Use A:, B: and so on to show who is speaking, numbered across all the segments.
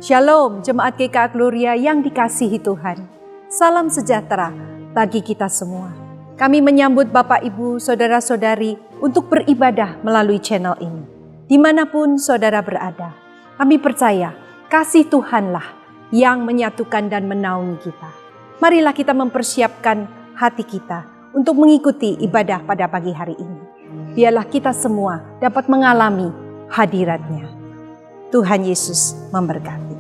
A: Shalom Jemaat GKA Gloria yang dikasihi Tuhan. Salam sejahtera bagi kita semua. Kami menyambut Bapak Ibu Saudara-saudari untuk beribadah melalui channel ini. Dimanapun saudara berada, kami percaya kasih Tuhanlah yang menyatukan dan menaungi kita. Marilah kita mempersiapkan hati kita untuk mengikuti ibadah pada pagi hari ini. Biarlah kita semua dapat mengalami hadirat-Nya. Tuhan Yesus memberkati.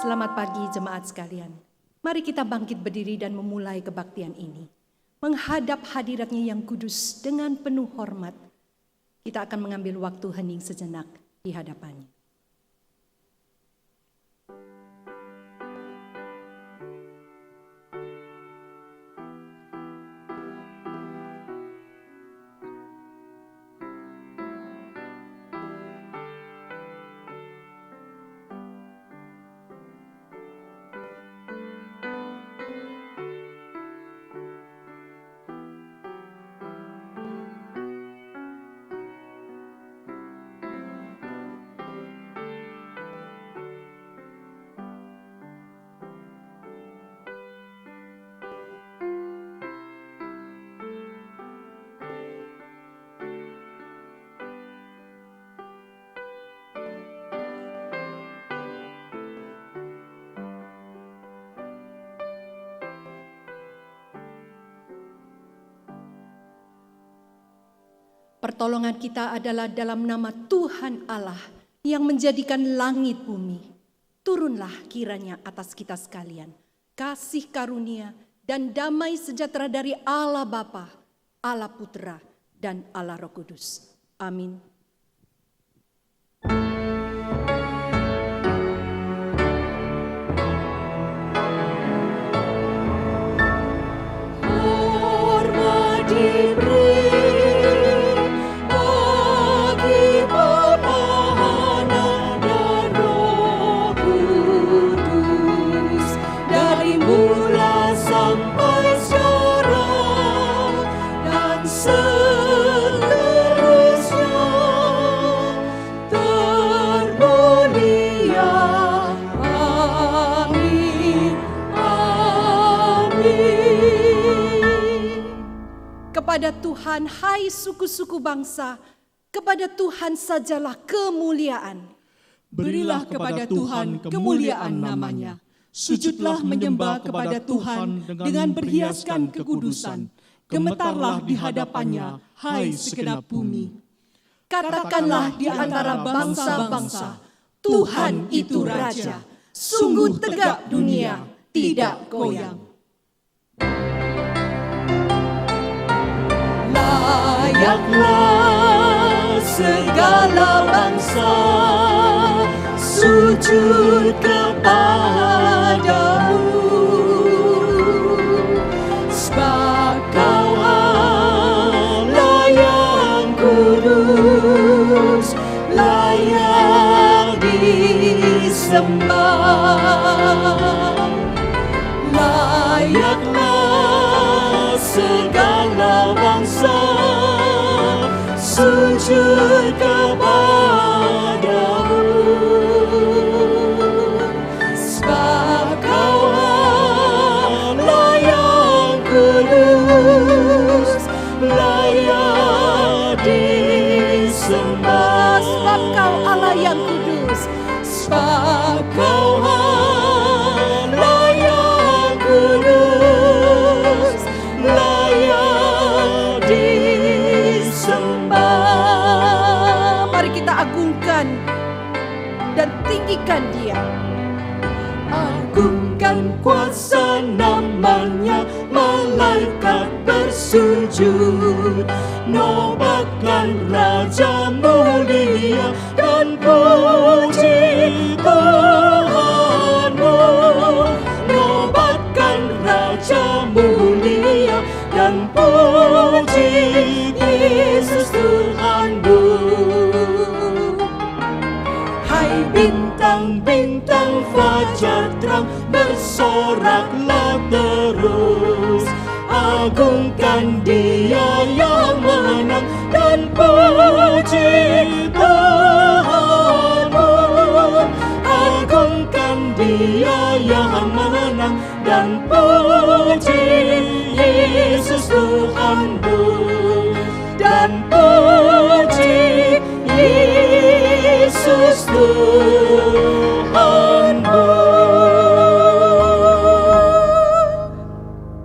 B: Selamat pagi jemaat sekalian. Mari kita bangkit berdiri dan memulai kebaktian ini. Menghadap hadirat-Nya yang kudus dengan penuh hormat. Kita akan mengambil waktu hening sejenak di hadapan-Nya. Pertolongan kita adalah dalam nama Tuhan Allah yang menjadikan langit bumi. Turunlah kiranya atas kita sekalian kasih karunia dan damai sejahtera dari Allah Bapa, Allah Putra, dan Allah Roh Kudus. Amin.
C: Hormat diberi
B: Kepada Tuhan, hai suku-suku bangsa, kepada Tuhan sajalah kemuliaan.
C: Berilah kepada Tuhan kemuliaan namanya. Sujudlah menyembah kepada Tuhan dengan berhiaskan kekudusan. Gemetarlah di hadapannya, hai segenap bumi.
B: Katakanlah di antara bangsa-bangsa, Tuhan itu Raja. Sungguh tegak dunia, tidak goyang.
C: Layaklah segala bangsa sujud kepadamu, sebab Kau Allah yang kudus, layak disembah. Layaklah segala bangsa sujud kepadamu, sebab Kau Allah yang kudus, layak disembah.
B: Sebab Kau Allah yang kudus,
C: sebab Kau Allah yang kudus, layak disembah.
B: mari kita agungkan dan tinggikan Dia.
C: Agungkan kuasa namanya, malaikat bersujud, nobatkan Raja mulia dan puji Tuhanmu. Nobatkan Raja mulia dan puji Yesus Tuhanmu. Hai bintang-bintang fajar terang, bersoraklah terus, agungkan Dia yang menang dan puji Tuhanmu. Agungkan Dia yang menang dan puji Yesus Tuhanmu, dan puji Yesus Tuhanmu.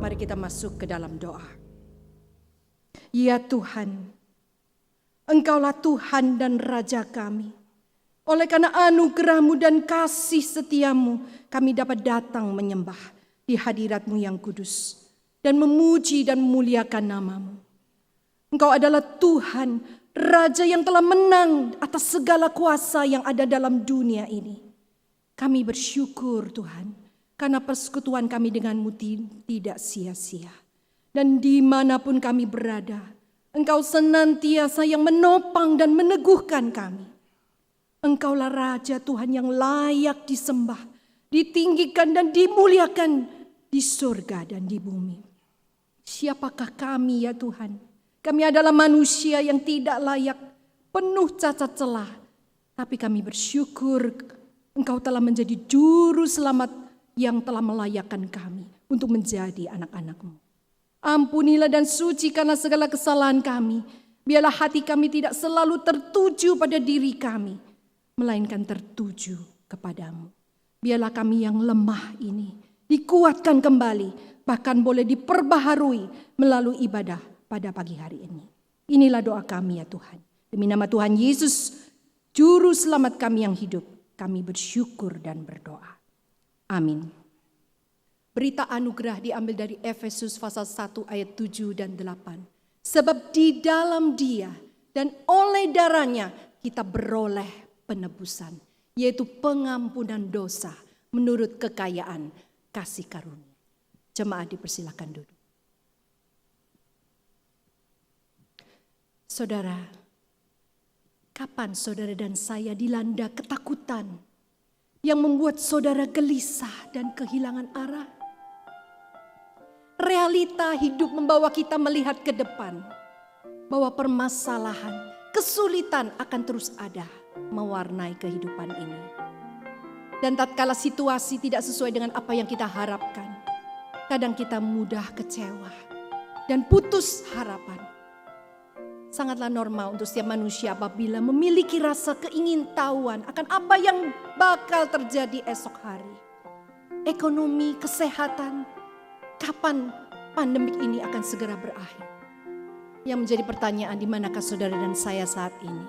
B: Mari kita masuk ke dalam doa. Ya Tuhan, Engkaulah Tuhan dan Raja kami. Oleh karena anugerah-Mu dan kasih setia-Mu, kami dapat datang menyembah di hadirat-Mu yang kudus dan memuji dan memuliakan nama-Mu. Engkau adalah Tuhan, Raja yang telah menang atas segala kuasa yang ada dalam dunia ini. Kami bersyukur Tuhan, karena persekutuan kami dengan-Mu tidak sia-sia. Dan dimanapun kami berada, Engkau senantiasa yang menopang dan meneguhkan kami. Engkaulah Raja Tuhan yang layak disembah, ditinggikan dan dimuliakan di surga dan di bumi. Siapakah kami ya Tuhan? Kami adalah manusia yang tidak layak, penuh cacat celah. Tapi kami bersyukur Engkau telah menjadi juru selamat yang telah melayakkan kami untuk menjadi anak-anak-Mu. Ampunilah dan sucikanlah segala kesalahan kami. Biarlah hati kami tidak selalu tertuju pada diri kami, melainkan tertuju kepadamu. Biarlah kami yang lemah ini dikuatkan kembali, bahkan boleh diperbaharui melalui ibadah pada pagi hari ini. Inilah doa kami ya Tuhan. Demi nama Tuhan Yesus, Juru Selamat kami yang hidup, kami bersyukur dan berdoa. Amin. Berita anugerah diambil dari Efesus pasal 1 ayat 7 dan 8. Sebab di dalam Dia dan oleh darahnya kita beroleh penebusan, yaitu pengampunan dosa menurut kekayaan kasih karunia. Jemaat dipersilakan duduk. Saudara, kapan saudara dan saya dilanda ketakutan yang membuat saudara gelisah dan kehilangan arah? Realita hidup membawa kita melihat ke depan, bahwa permasalahan, kesulitan akan terus ada mewarnai kehidupan ini. Dan tatkala situasi tidak sesuai dengan apa yang kita harapkan, Kadang kita mudah kecewa dan putus harapan. Sangatlah normal untuk setiap manusia apabila memiliki rasa keingintahuan akan apa yang bakal terjadi esok hari. Ekonomi, kesehatan, kapan pandemik ini akan segera berakhir? Yang menjadi pertanyaan, di manakah saudara dan saya saat ini?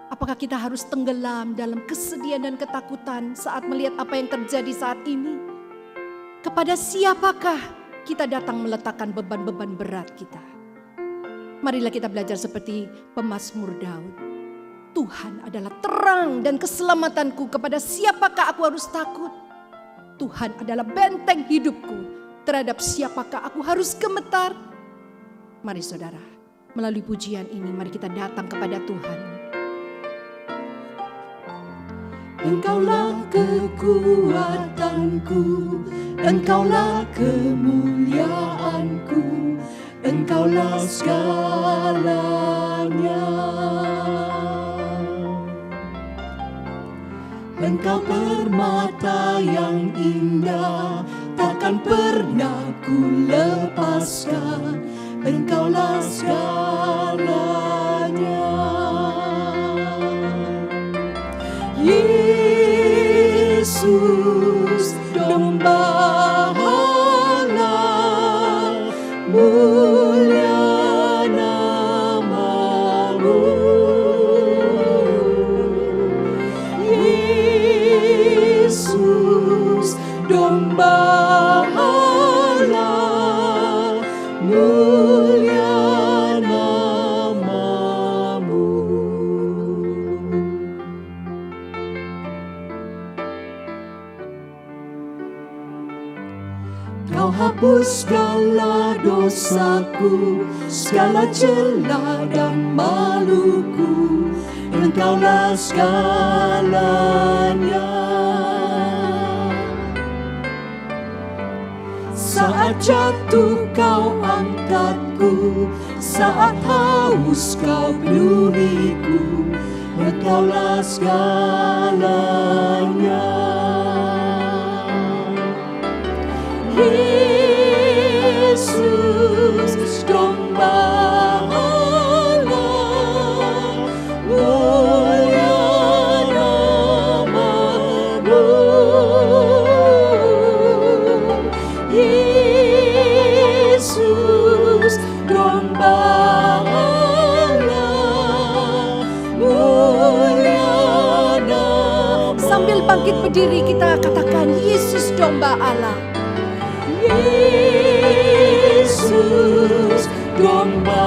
B: Apakah kita harus tenggelam dalam kesedihan dan ketakutan saat melihat apa yang terjadi saat ini? Kepada siapakah kita datang meletakkan beban-beban berat kita? Marilah kita belajar seperti pemazmur Daud. Tuhan adalah terang dan keselamatanku, kepada siapakah aku harus takut? Tuhan adalah benteng hidupku, terhadap siapakah aku harus gemetar? Mari saudara, melalui pujian ini mari kita datang kepada Tuhan.
C: Engkaulah kekuatanku, Engkaulah kemuliaanku, Engkaulah segalanya. Engkau permata yang indah, takkan pernah ku lepaskan, Engkaulah segalanya. Yesus, domba Allah, mulia nama-Mu. Yesus, domba Allah, mulia nama-Mu. Kau hapus segala dosaku, segala celah dan maluku, Engkaulah segalanya. Saat jatuh kau angkatku, saat haus kau penuhiku, Engkaulah segalanya. Yesus, domba Allah, mulia nama-Mu. Yesus, domba Allah, mulia nama-Mu.
B: Sambil bangkit berdiri kita katakan, Yesus domba Allah.
C: Yesus, domba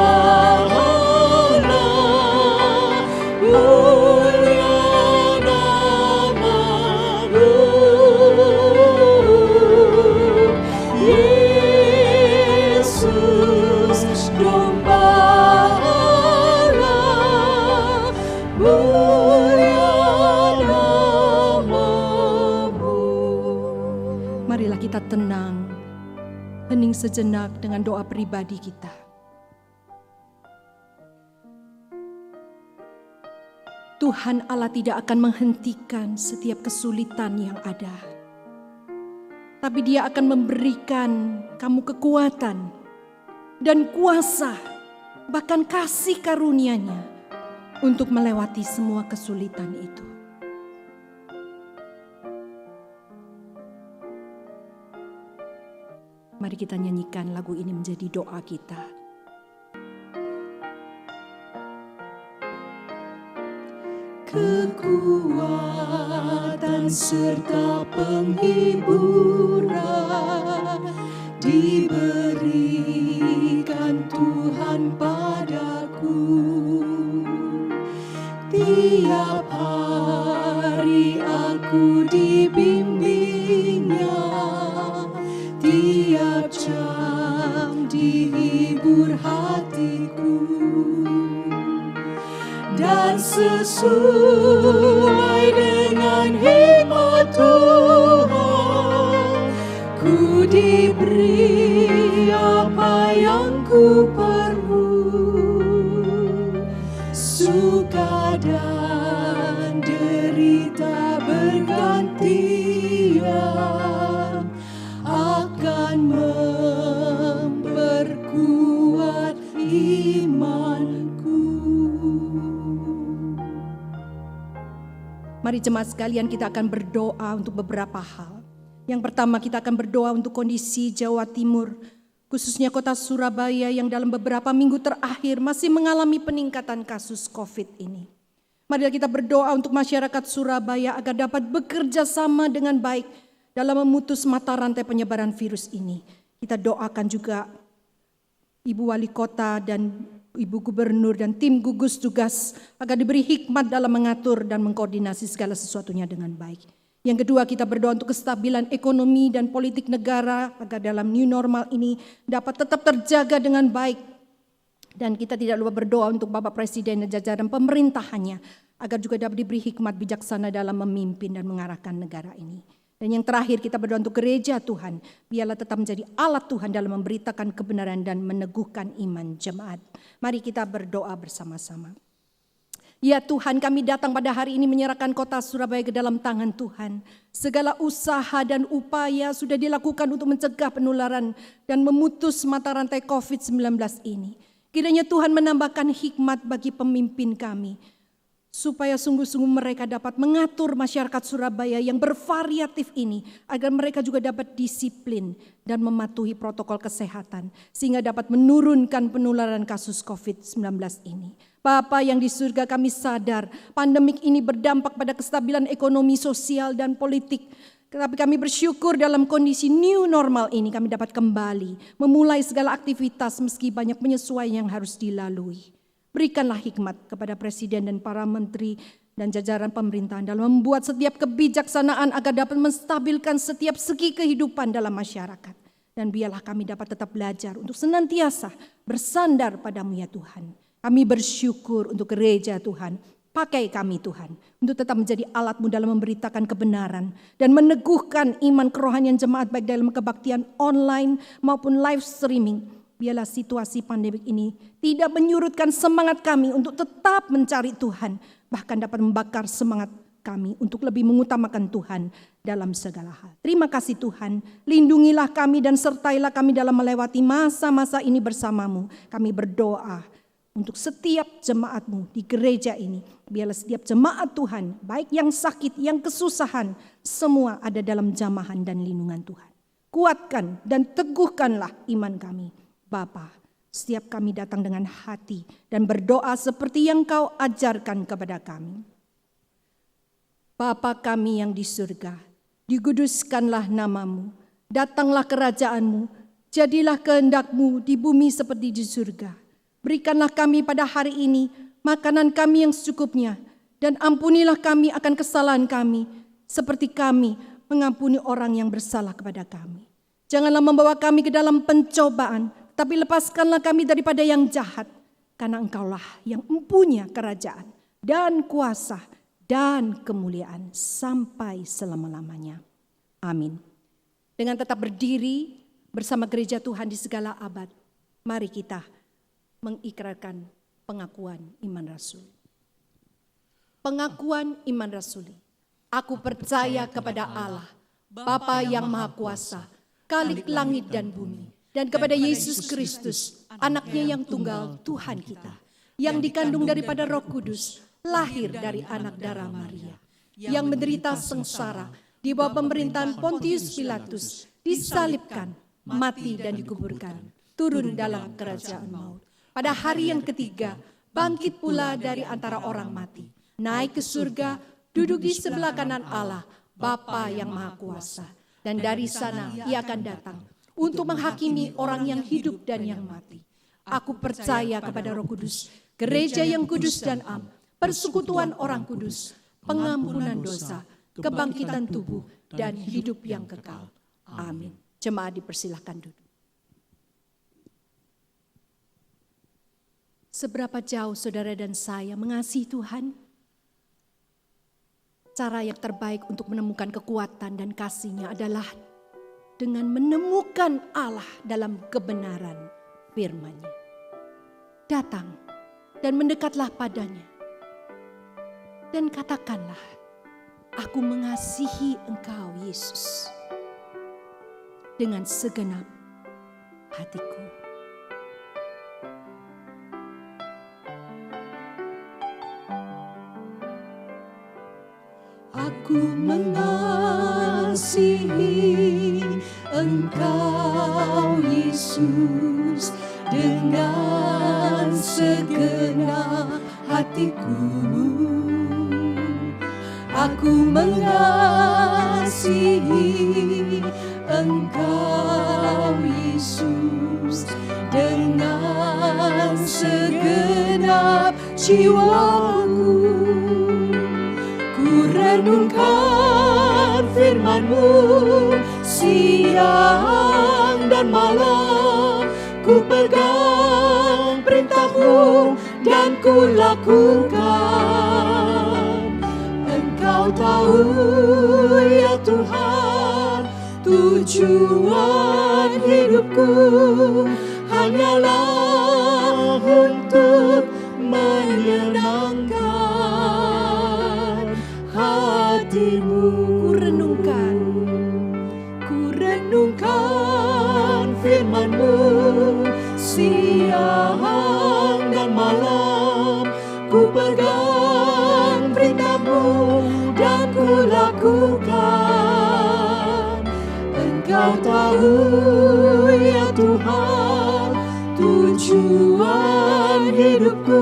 C: Allah, mulia nama-Mu. Yesus, domba Allah, mulia nama-Mu.
B: Marilah kita tenang, hening sejenak dengan doa pribadi kita. Tuhan Allah tidak akan menghentikan setiap kesulitan yang ada. Tapi Dia akan memberikan kamu kekuatan dan kuasa, bahkan kasih karunia-Nya untuk melewati semua kesulitan itu. Mari kita nyanyikan lagu ini menjadi doa kita.
C: Kekuatan serta penghiburan diberikan Tuhan padaku. Tiap hari aku dibimbingnya, tiap jam dihibur hatiku. Dan sesuai dengan hikmat Tuhan, ku diberi apa yang ku perlu. Suka dan derita bergantian akan
B: Mari jemaat sekalian, kita akan berdoa untuk beberapa hal. Yang pertama, kita akan berdoa untuk kondisi Jawa Timur, khususnya kota Surabaya yang dalam beberapa minggu terakhir masih mengalami peningkatan kasus COVID ini. Mari kita berdoa untuk masyarakat Surabaya agar dapat bekerja sama dengan baik dalam memutus mata rantai penyebaran virus ini. Kita doakan juga Ibu Wali Kota dan Ibu Gubernur dan tim gugus tugas agar diberi hikmat dalam mengatur dan mengkoordinasi segala sesuatunya dengan baik. Yang kedua, kita berdoa untuk kestabilan ekonomi dan politik negara agar dalam new normal ini dapat tetap terjaga dengan baik. Dan kita tidak lupa berdoa untuk Bapak Presiden dan jajaran pemerintahannya agar juga dapat diberi hikmat bijaksana dalam memimpin dan mengarahkan negara ini. Dan yang terakhir, kita berdoa untuk gereja Tuhan, biarlah tetap menjadi alat Tuhan dalam memberitakan kebenaran dan meneguhkan iman jemaat. Mari kita berdoa bersama-sama. Ya Tuhan, kami datang pada hari ini menyerahkan kota Surabaya ke dalam tangan Tuhan. Segala usaha dan upaya sudah dilakukan untuk mencegah penularan dan memutus mata rantai COVID-19 ini. Kiranya Tuhan menambahkan hikmat bagi pemimpin kami, supaya sungguh-sungguh mereka dapat mengatur masyarakat Surabaya yang bervariatif ini, agar mereka juga dapat disiplin dan mematuhi protokol kesehatan, sehingga dapat menurunkan penularan kasus COVID-19 ini. Bapa yang di surga, kami sadar pandemik ini berdampak pada kestabilan ekonomi, sosial, dan politik. Tetapi kami bersyukur dalam kondisi new normal ini kami dapat kembali memulai segala aktivitas meski banyak penyesuaian yang harus dilalui. Berikanlah hikmat kepada Presiden dan para menteri dan jajaran pemerintahan dalam membuat setiap kebijaksanaan agar dapat menstabilkan setiap segi kehidupan dalam masyarakat. Dan biarlah kami dapat tetap belajar untuk senantiasa bersandar padamu ya Tuhan. Kami bersyukur untuk gereja Tuhan. Pakai kami Tuhan untuk tetap menjadi alat-Mu dalam memberitakan kebenaran dan meneguhkan iman kerohanian jemaat baik dalam kebaktian online maupun live streaming. Biarlah situasi pandemik ini tidak menyurutkan semangat kami untuk tetap mencari Tuhan, bahkan dapat membakar semangat kami untuk lebih mengutamakan Tuhan dalam segala hal. Terima kasih Tuhan, lindungilah kami dan sertailah kami dalam melewati masa-masa ini bersama-Mu. Kami berdoa untuk setiap jemaat-Mu di gereja ini. Biarlah setiap jemaat Tuhan, baik yang sakit, yang kesusahan, semua ada dalam jamahan dan lindungan Tuhan. Kuatkan dan teguhkanlah iman kami. Bapa, setiap kami datang dengan hati dan berdoa seperti yang Kau ajarkan kepada kami. Bapa kami yang di surga, diguduskanlah nama-Mu, datanglah kerajaan-Mu, jadilah kehendak-Mu di bumi seperti di surga. Berikanlah kami pada hari ini makanan kami yang secukupnya, dan ampunilah kami akan kesalahan kami, seperti kami mengampuni orang yang bersalah kepada kami. Janganlah membawa kami ke dalam pencobaan, tapi lepaskanlah kami daripada yang jahat, karena Engkaulah yang mempunyai kerajaan dan kuasa dan kemuliaan sampai selama-lamanya. Amin. Dengan tetap berdiri bersama gereja Tuhan di segala abad, mari kita mengikrarkan pengakuan iman rasuli. Pengakuan iman rasuli. Aku percaya kepada Allah, Bapa yang Maha Kuasa, Khalik langit dan bumi, dan kepada Yesus Kristus, anaknya yang tunggal, Tuhan kita, yang dikandung daripada Roh Kudus, lahir dari anak darah Maria, yang menderita sengsara di bawah pemerintahan Pontius Pilatus, disalibkan, mati dan dikuburkan, turun dalam kerajaan maut. Pada hari yang ketiga, bangkit pula dari antara orang mati, naik ke surga, duduk di sebelah kanan Allah, Bapa yang Maha Kuasa. Dan dari sana Ia akan datang untuk menghakimi orang yang hidup dan yang mati. Aku percaya kepada Roh Kudus, gereja yang kudus dan am, persekutuan orang kudus, pengampunan dosa, kebangkitan tubuh, dan hidup yang kekal. Amin. Jemaat dipersilahkan duduk. Seberapa jauh saudara dan saya mengasihi Tuhan? Cara yang terbaik untuk menemukan kekuatan dan kasih-Nya adalah dengan menemukan Allah dalam kebenaran firman-Nya. Datang dan mendekatlah padanya. Dan katakanlah, aku mengasihi Engkau Yesus dengan segenap hatiku.
C: Ku mengasihi Engkau Yesus dengan segenap hatiku. Aku mengasihi Engkau Yesus dengan segenap jiwaku. Ku renungkan firman-Mu siang dan malam. Ku pegang perintah-Mu dan ku lakukan. Engkau tahu ya Tuhan, tujuan hidupku hanyalah untuk menyenangkan hati-Mu. Ku renungkan firman-Mu siang dan malam. Ku pegang perintah-Mu dan ku lakukan. Engkau tahu ya Tuhan, tujuan hidupku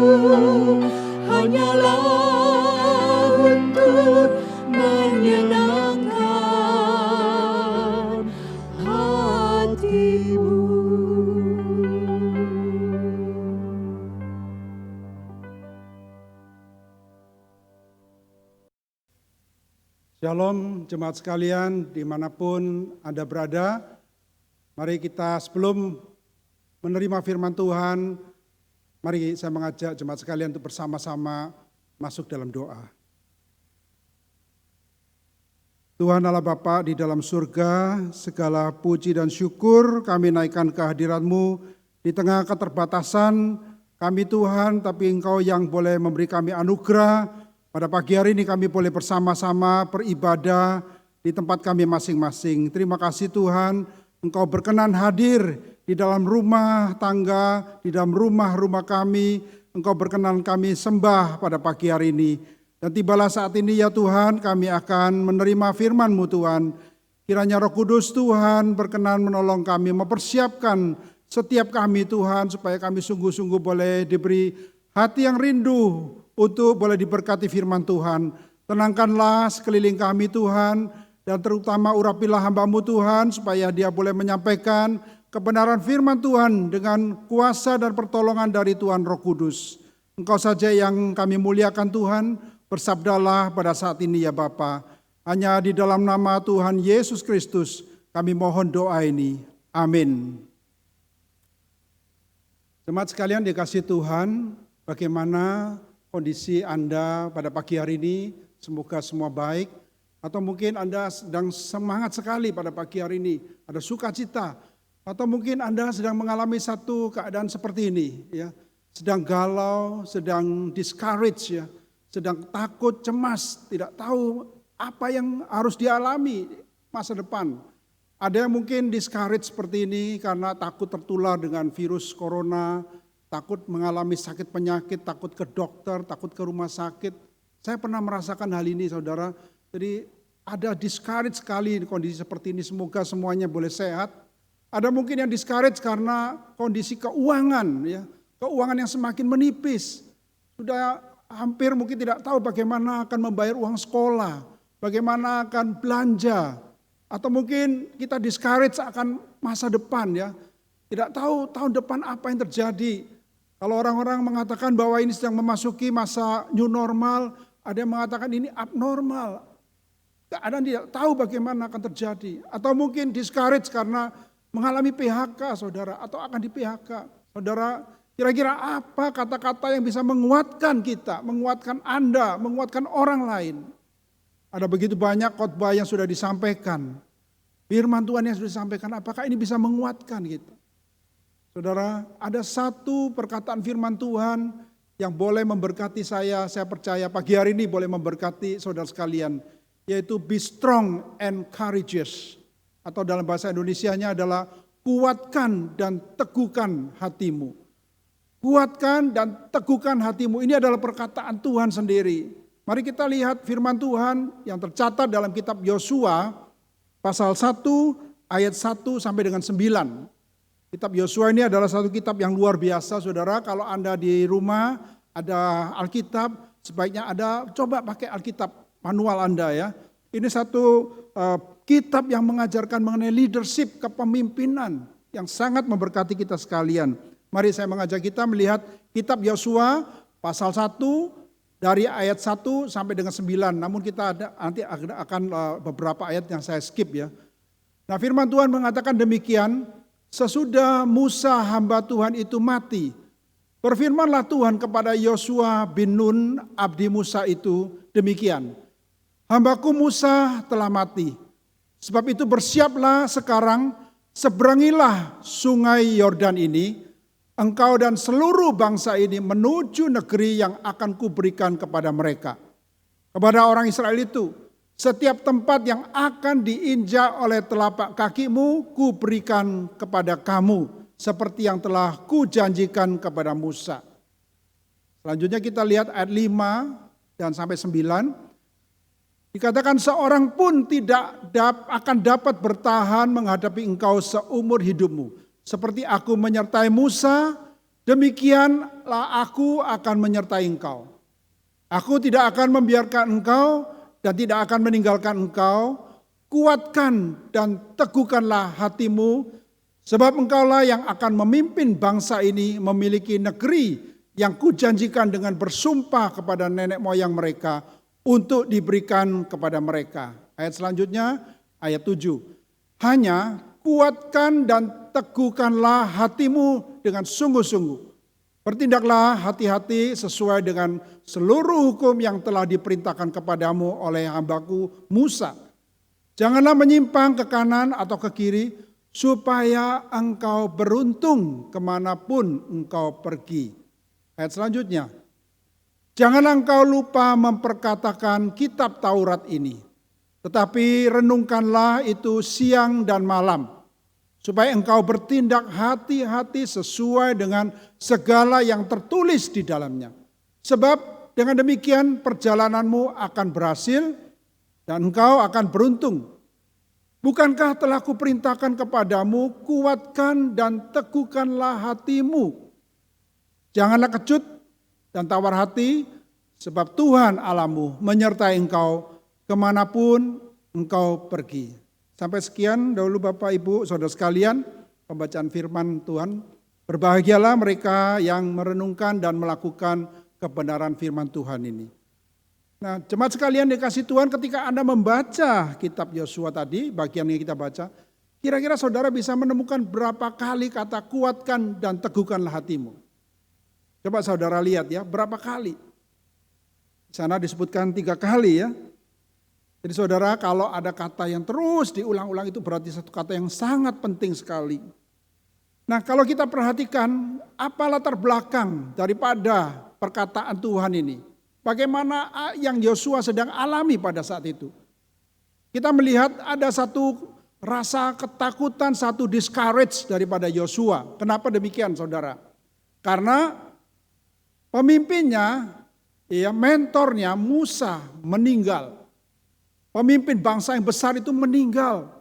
C: hanyalah untuk menyenangkan hati-Mu.
D: Shalom jemaat sekalian dimanapun Anda berada. Mari kita sebelum menerima firman Tuhan, mari saya mengajak jemaat sekalian untuk bersama-sama masuk dalam doa. Tuhan Allah Bapa di dalam surga, segala puji dan syukur kami naikkan kehadirat-Mu di tengah keterbatasan kami Tuhan, tapi Engkau yang boleh memberi kami anugerah. Pada pagi hari ini kami boleh bersama-sama beribadah di tempat kami masing-masing. Terima kasih Tuhan, Engkau berkenan hadir di dalam rumah tangga, di dalam rumah-rumah kami. Engkau berkenan kami sembah pada pagi hari ini. Dan tibalah saat ini ya Tuhan, kami akan menerima firman-Mu Tuhan. Kiranya Roh Kudus Tuhan berkenan menolong kami, mempersiapkan setiap kami Tuhan, supaya kami sungguh-sungguh boleh diberi hati yang rindu untuk boleh diberkati firman Tuhan. Tenangkanlah sekeliling kami Tuhan, dan terutama urapilah hamba-Mu Tuhan, supaya dia boleh menyampaikan kebenaran firman Tuhan dengan kuasa dan pertolongan dari Tuhan Roh Kudus. Engkau saja yang kami muliakan Tuhan, bersabdalah pada saat ini ya Bapa. Hanya di dalam nama Tuhan Yesus Kristus kami mohon doa ini. Amin. Jemaat sekalian dikasih Tuhan, bagaimana kondisi Anda pada pagi hari ini? Semoga semua baik. Atau mungkin Anda sedang semangat sekali pada pagi hari ini, ada sukacita. Atau mungkin Anda sedang mengalami satu keadaan seperti ini, ya, sedang galau, sedang discourage, ya, sedang takut, cemas, tidak tahu apa yang harus dialami masa depan. Ada yang mungkin discourage seperti ini karena takut tertular dengan virus corona, takut mengalami sakit penyakit, takut ke dokter, takut ke rumah sakit. Saya pernah merasakan hal ini saudara. Jadi ada discourage sekali kondisi seperti ini. Semoga semuanya boleh sehat. Ada mungkin yang discourage karena kondisi keuangan, ya, keuangan yang semakin menipis. Sudah hampir mungkin tidak tahu bagaimana akan membayar uang sekolah, bagaimana akan belanja. Atau mungkin kita discourage akan masa depan, ya. Tidak tahu tahun depan apa yang terjadi. Kalau orang-orang mengatakan bahwa ini sedang memasuki masa new normal, ada yang mengatakan ini abnormal. Keadaan tidak tahu bagaimana akan terjadi. Atau mungkin discourage karena mengalami PHK saudara, atau akan di PHK. Saudara, kira-kira apa kata-kata yang bisa menguatkan kita, menguatkan Anda, menguatkan orang lain? Ada begitu banyak khotbah yang sudah disampaikan. Firman Tuhan yang sudah disampaikan, apakah ini bisa menguatkan kita? Saudara, ada satu perkataan firman Tuhan yang boleh memberkati saya percaya pagi hari ini boleh memberkati saudara sekalian, yaitu be strong and courageous. Atau dalam bahasa Indonesianya adalah kuatkan dan teguhkan hatimu. Kuatkan dan teguhkan hatimu, ini adalah perkataan Tuhan sendiri. Mari kita lihat firman Tuhan yang tercatat dalam kitab Yosua pasal 1 ayat 1 sampai dengan 9. Kitab Yosua ini adalah satu kitab yang luar biasa, saudara. Kalau Anda di rumah ada Alkitab, sebaiknya Anda coba pakai Alkitab manual Anda ya. Ini satu kitab yang mengajarkan mengenai leadership, kepemimpinan yang sangat memberkati kita sekalian. Mari saya mengajak kita melihat kitab Yosua pasal 1 dari ayat 1 sampai dengan 9. Namun kita nanti akan beberapa ayat yang saya skip ya. Nah, firman Tuhan mengatakan demikian, sesudah Musa hamba Tuhan itu mati, berfirmanlah Tuhan kepada Yosua bin Nun abdi Musa itu demikian, hambaku Musa telah mati, sebab itu bersiaplah sekarang, seberangilah sungai Yordan ini, engkau dan seluruh bangsa ini menuju negeri yang akan kuberikan kepada mereka. Kepada orang Israel itu, setiap tempat yang akan diinjak oleh telapak kakimu, kuberikan kepada kamu, seperti yang telah kujanjikan kepada Musa. Selanjutnya kita lihat ayat 5 dan sampai 9. Dikatakan seorang pun tidak akan dapat bertahan menghadapi engkau seumur hidupmu. Seperti aku menyertai Musa, demikianlah aku akan menyertai engkau. Aku tidak akan membiarkan engkau dan tidak akan meninggalkan engkau. Kuatkan dan teguhkanlah hatimu, sebab engkaulah yang akan memimpin bangsa ini memiliki negeri yang kujanjikan dengan bersumpah kepada nenek moyang mereka untuk diberikan kepada mereka. Ayat selanjutnya, ayat 7. Hanya kuatkan dan teguhkanlah hatimu dengan sungguh-sungguh. Bertindaklah hati-hati sesuai dengan seluruh hukum yang telah diperintahkan kepadamu oleh hambaku Musa. Janganlah menyimpang ke kanan atau ke kiri, supaya engkau beruntung kemanapun engkau pergi. Ayat selanjutnya. Janganlah engkau lupa memperkatakan kitab Taurat ini, tetapi renungkanlah itu siang dan malam, supaya engkau bertindak hati-hati sesuai dengan segala yang tertulis di dalamnya. Sebab dengan demikian perjalananmu akan berhasil dan engkau akan beruntung. Bukankah telah kuperintahkan kepadamu, kuatkan dan teguhkanlah hatimu. Janganlah kecut dan tawar hati, sebab Tuhan Allahmu menyertai engkau kemanapun engkau pergi. Sampai sekian dahulu Bapak Ibu Saudara sekalian pembacaan firman Tuhan. Berbahagialah mereka yang merenungkan dan melakukan kebenaran firman Tuhan ini. Nah, jemaat sekalian dikasih Tuhan, ketika Anda membaca kitab Yosua tadi, bagian yang kita baca, kira-kira saudara bisa menemukan berapa kali kata kuatkan dan teguhkanlah hatimu. Coba saudara lihat ya, berapa kali. Di sana disebutkan 3 kali ya. Jadi saudara, kalau ada kata yang terus diulang-ulang itu berarti satu kata yang sangat penting sekali. Nah, kalau kita perhatikan apa latar belakang daripada perkataan Tuhan ini. Bagaimana yang Yosua sedang alami pada saat itu. Kita melihat ada satu rasa ketakutan, satu discourage daripada Yosua. Kenapa demikian saudara? Karena pemimpinnya, ya mentornya Musa meninggal. Pemimpin bangsa yang besar itu meninggal.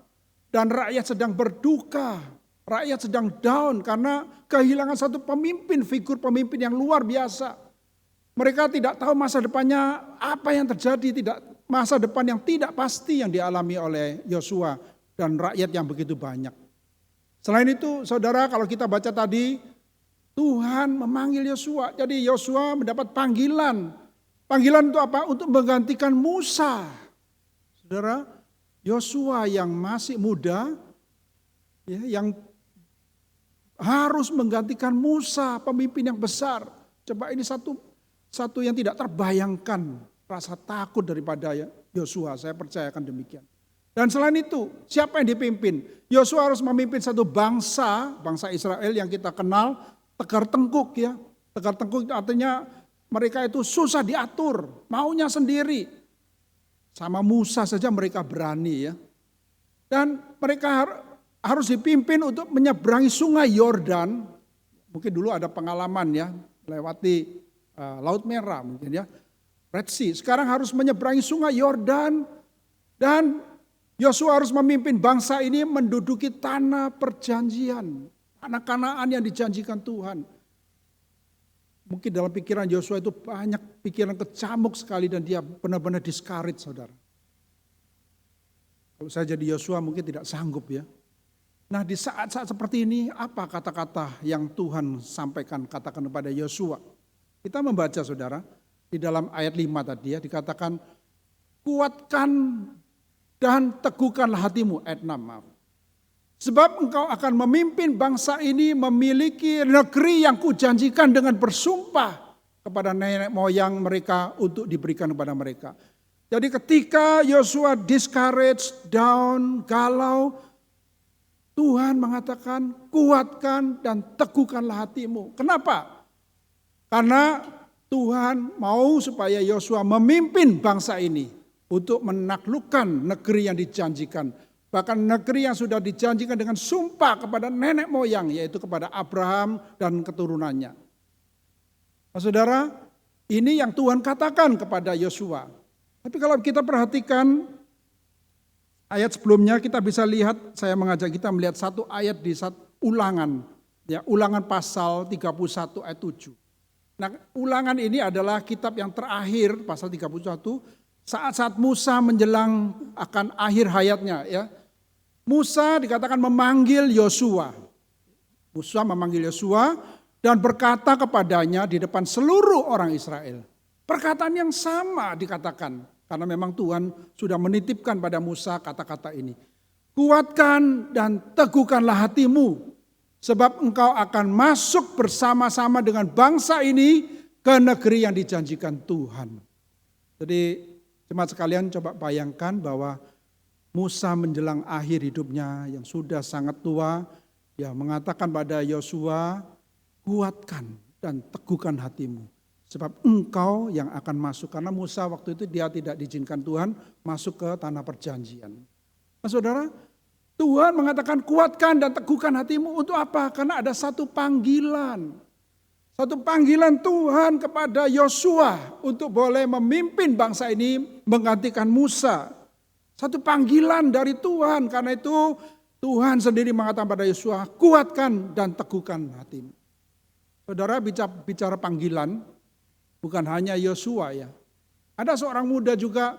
D: Dan rakyat sedang berduka. Rakyat sedang down karena kehilangan satu pemimpin, figur pemimpin yang luar biasa. Mereka tidak tahu masa depannya apa yang terjadi. Masa depan yang tidak pasti yang dialami oleh Yosua dan rakyat yang begitu banyak. Selain itu saudara, kalau kita baca tadi, Tuhan memanggil Yosua. Jadi Yosua mendapat panggilan. Panggilan itu apa? Untuk menggantikan Musa. Saudara, Yosua yang masih muda, ya, yang harus menggantikan Musa, pemimpin yang besar. Coba ini satu yang tidak terbayangkan, rasa takut daripada Yosua. Saya percayakan demikian. Dan selain itu, siapa yang dipimpin? Yosua harus memimpin satu bangsa Israel yang kita kenal tegar tengkuk ya. Tegar tengkuk itu artinya mereka itu susah diatur, maunya sendiri. Sama Musa saja mereka berani ya. Dan mereka harus dipimpin untuk menyeberangi sungai Yordan. Mungkin dulu ada pengalaman ya, melewati Laut Merah mungkin ya. Red Sea. Sekarang harus menyeberangi sungai Yordan. Dan Yosua harus memimpin bangsa ini menduduki tanah perjanjian. Tanah Kanaan yang dijanjikan Tuhan. Mungkin dalam pikiran Yosua itu banyak pikiran kecamuk sekali dan dia benar-benar discourage, saudara. Kalau saya jadi Yosua mungkin tidak sanggup ya. Nah di saat-saat seperti ini apa kata-kata yang Tuhan sampaikan, katakan kepada Yosua. Kita membaca saudara di dalam ayat 5 tadi ya dikatakan kuatkan dan teguhkanlah hatimu, ayat 6 maaf. Sebab engkau akan memimpin bangsa ini memiliki negeri yang kujanjikan dengan bersumpah kepada nenek moyang mereka untuk diberikan kepada mereka. Jadi ketika Yosua discouraged, down, galau, Tuhan mengatakan kuatkan dan teguhkanlah hatimu. Kenapa? Karena Tuhan mau supaya Yosua memimpin bangsa ini untuk menaklukkan negeri yang dijanjikan. Bahkan negeri yang sudah dijanjikan dengan sumpah kepada nenek moyang, yaitu kepada Abraham dan keturunannya. Nah, saudara, ini yang Tuhan katakan kepada Yosua. Tapi kalau kita perhatikan ayat sebelumnya, kita bisa lihat, saya mengajak kita melihat satu ayat di Ulangan. Ya, Ulangan pasal 31 ayat 7. Nah, Ulangan ini adalah kitab yang terakhir, pasal 31, saat-saat Musa menjelang akan akhir hayatnya ya. Musa dikatakan memanggil Yosua. Musa memanggil Yosua dan berkata kepadanya di depan seluruh orang Israel. Perkataan yang sama dikatakan karena memang Tuhan sudah menitipkan pada Musa kata-kata ini. Kuatkan dan teguhkanlah hatimu sebab engkau akan masuk bersama-sama dengan bangsa ini ke negeri yang dijanjikan Tuhan. Jadi jemaat sekalian coba bayangkan bahwa Musa menjelang akhir hidupnya yang sudah sangat tua, ya mengatakan pada Yosua, kuatkan dan teguhkan hatimu. Sebab engkau yang akan masuk. Karena Musa waktu itu dia tidak diizinkan Tuhan masuk ke tanah perjanjian. Nah saudara, Tuhan mengatakan kuatkan dan teguhkan hatimu untuk apa? Karena ada satu panggilan. Satu panggilan Tuhan kepada Yosua untuk boleh memimpin bangsa ini menggantikan Musa. Satu panggilan dari Tuhan, karena itu Tuhan sendiri mengatakan pada Yosua, kuatkan dan teguhkan hatimu. Saudara bicara panggilan, bukan hanya Yosua ya. Ada seorang muda juga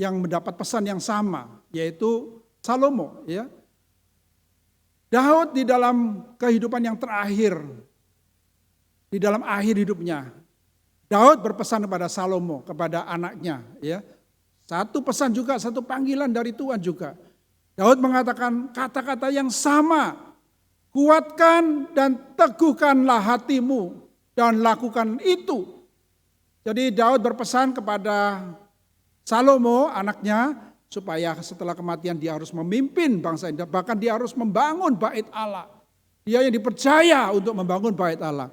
D: yang mendapat pesan yang sama, yaitu Salomo ya. Daud di dalam kehidupan yang terakhir, di dalam akhir hidupnya, Daud berpesan kepada Salomo, kepada anaknya ya. Satu pesan juga, satu panggilan dari Tuhan juga. Daud mengatakan kata-kata yang sama. Kuatkan dan teguhkanlah hatimu dan lakukan itu. Jadi Daud berpesan kepada Salomo anaknya supaya setelah kematian dia harus memimpin bangsa ini. Bahkan dia harus membangun bait Allah. Dia yang dipercaya untuk membangun bait Allah.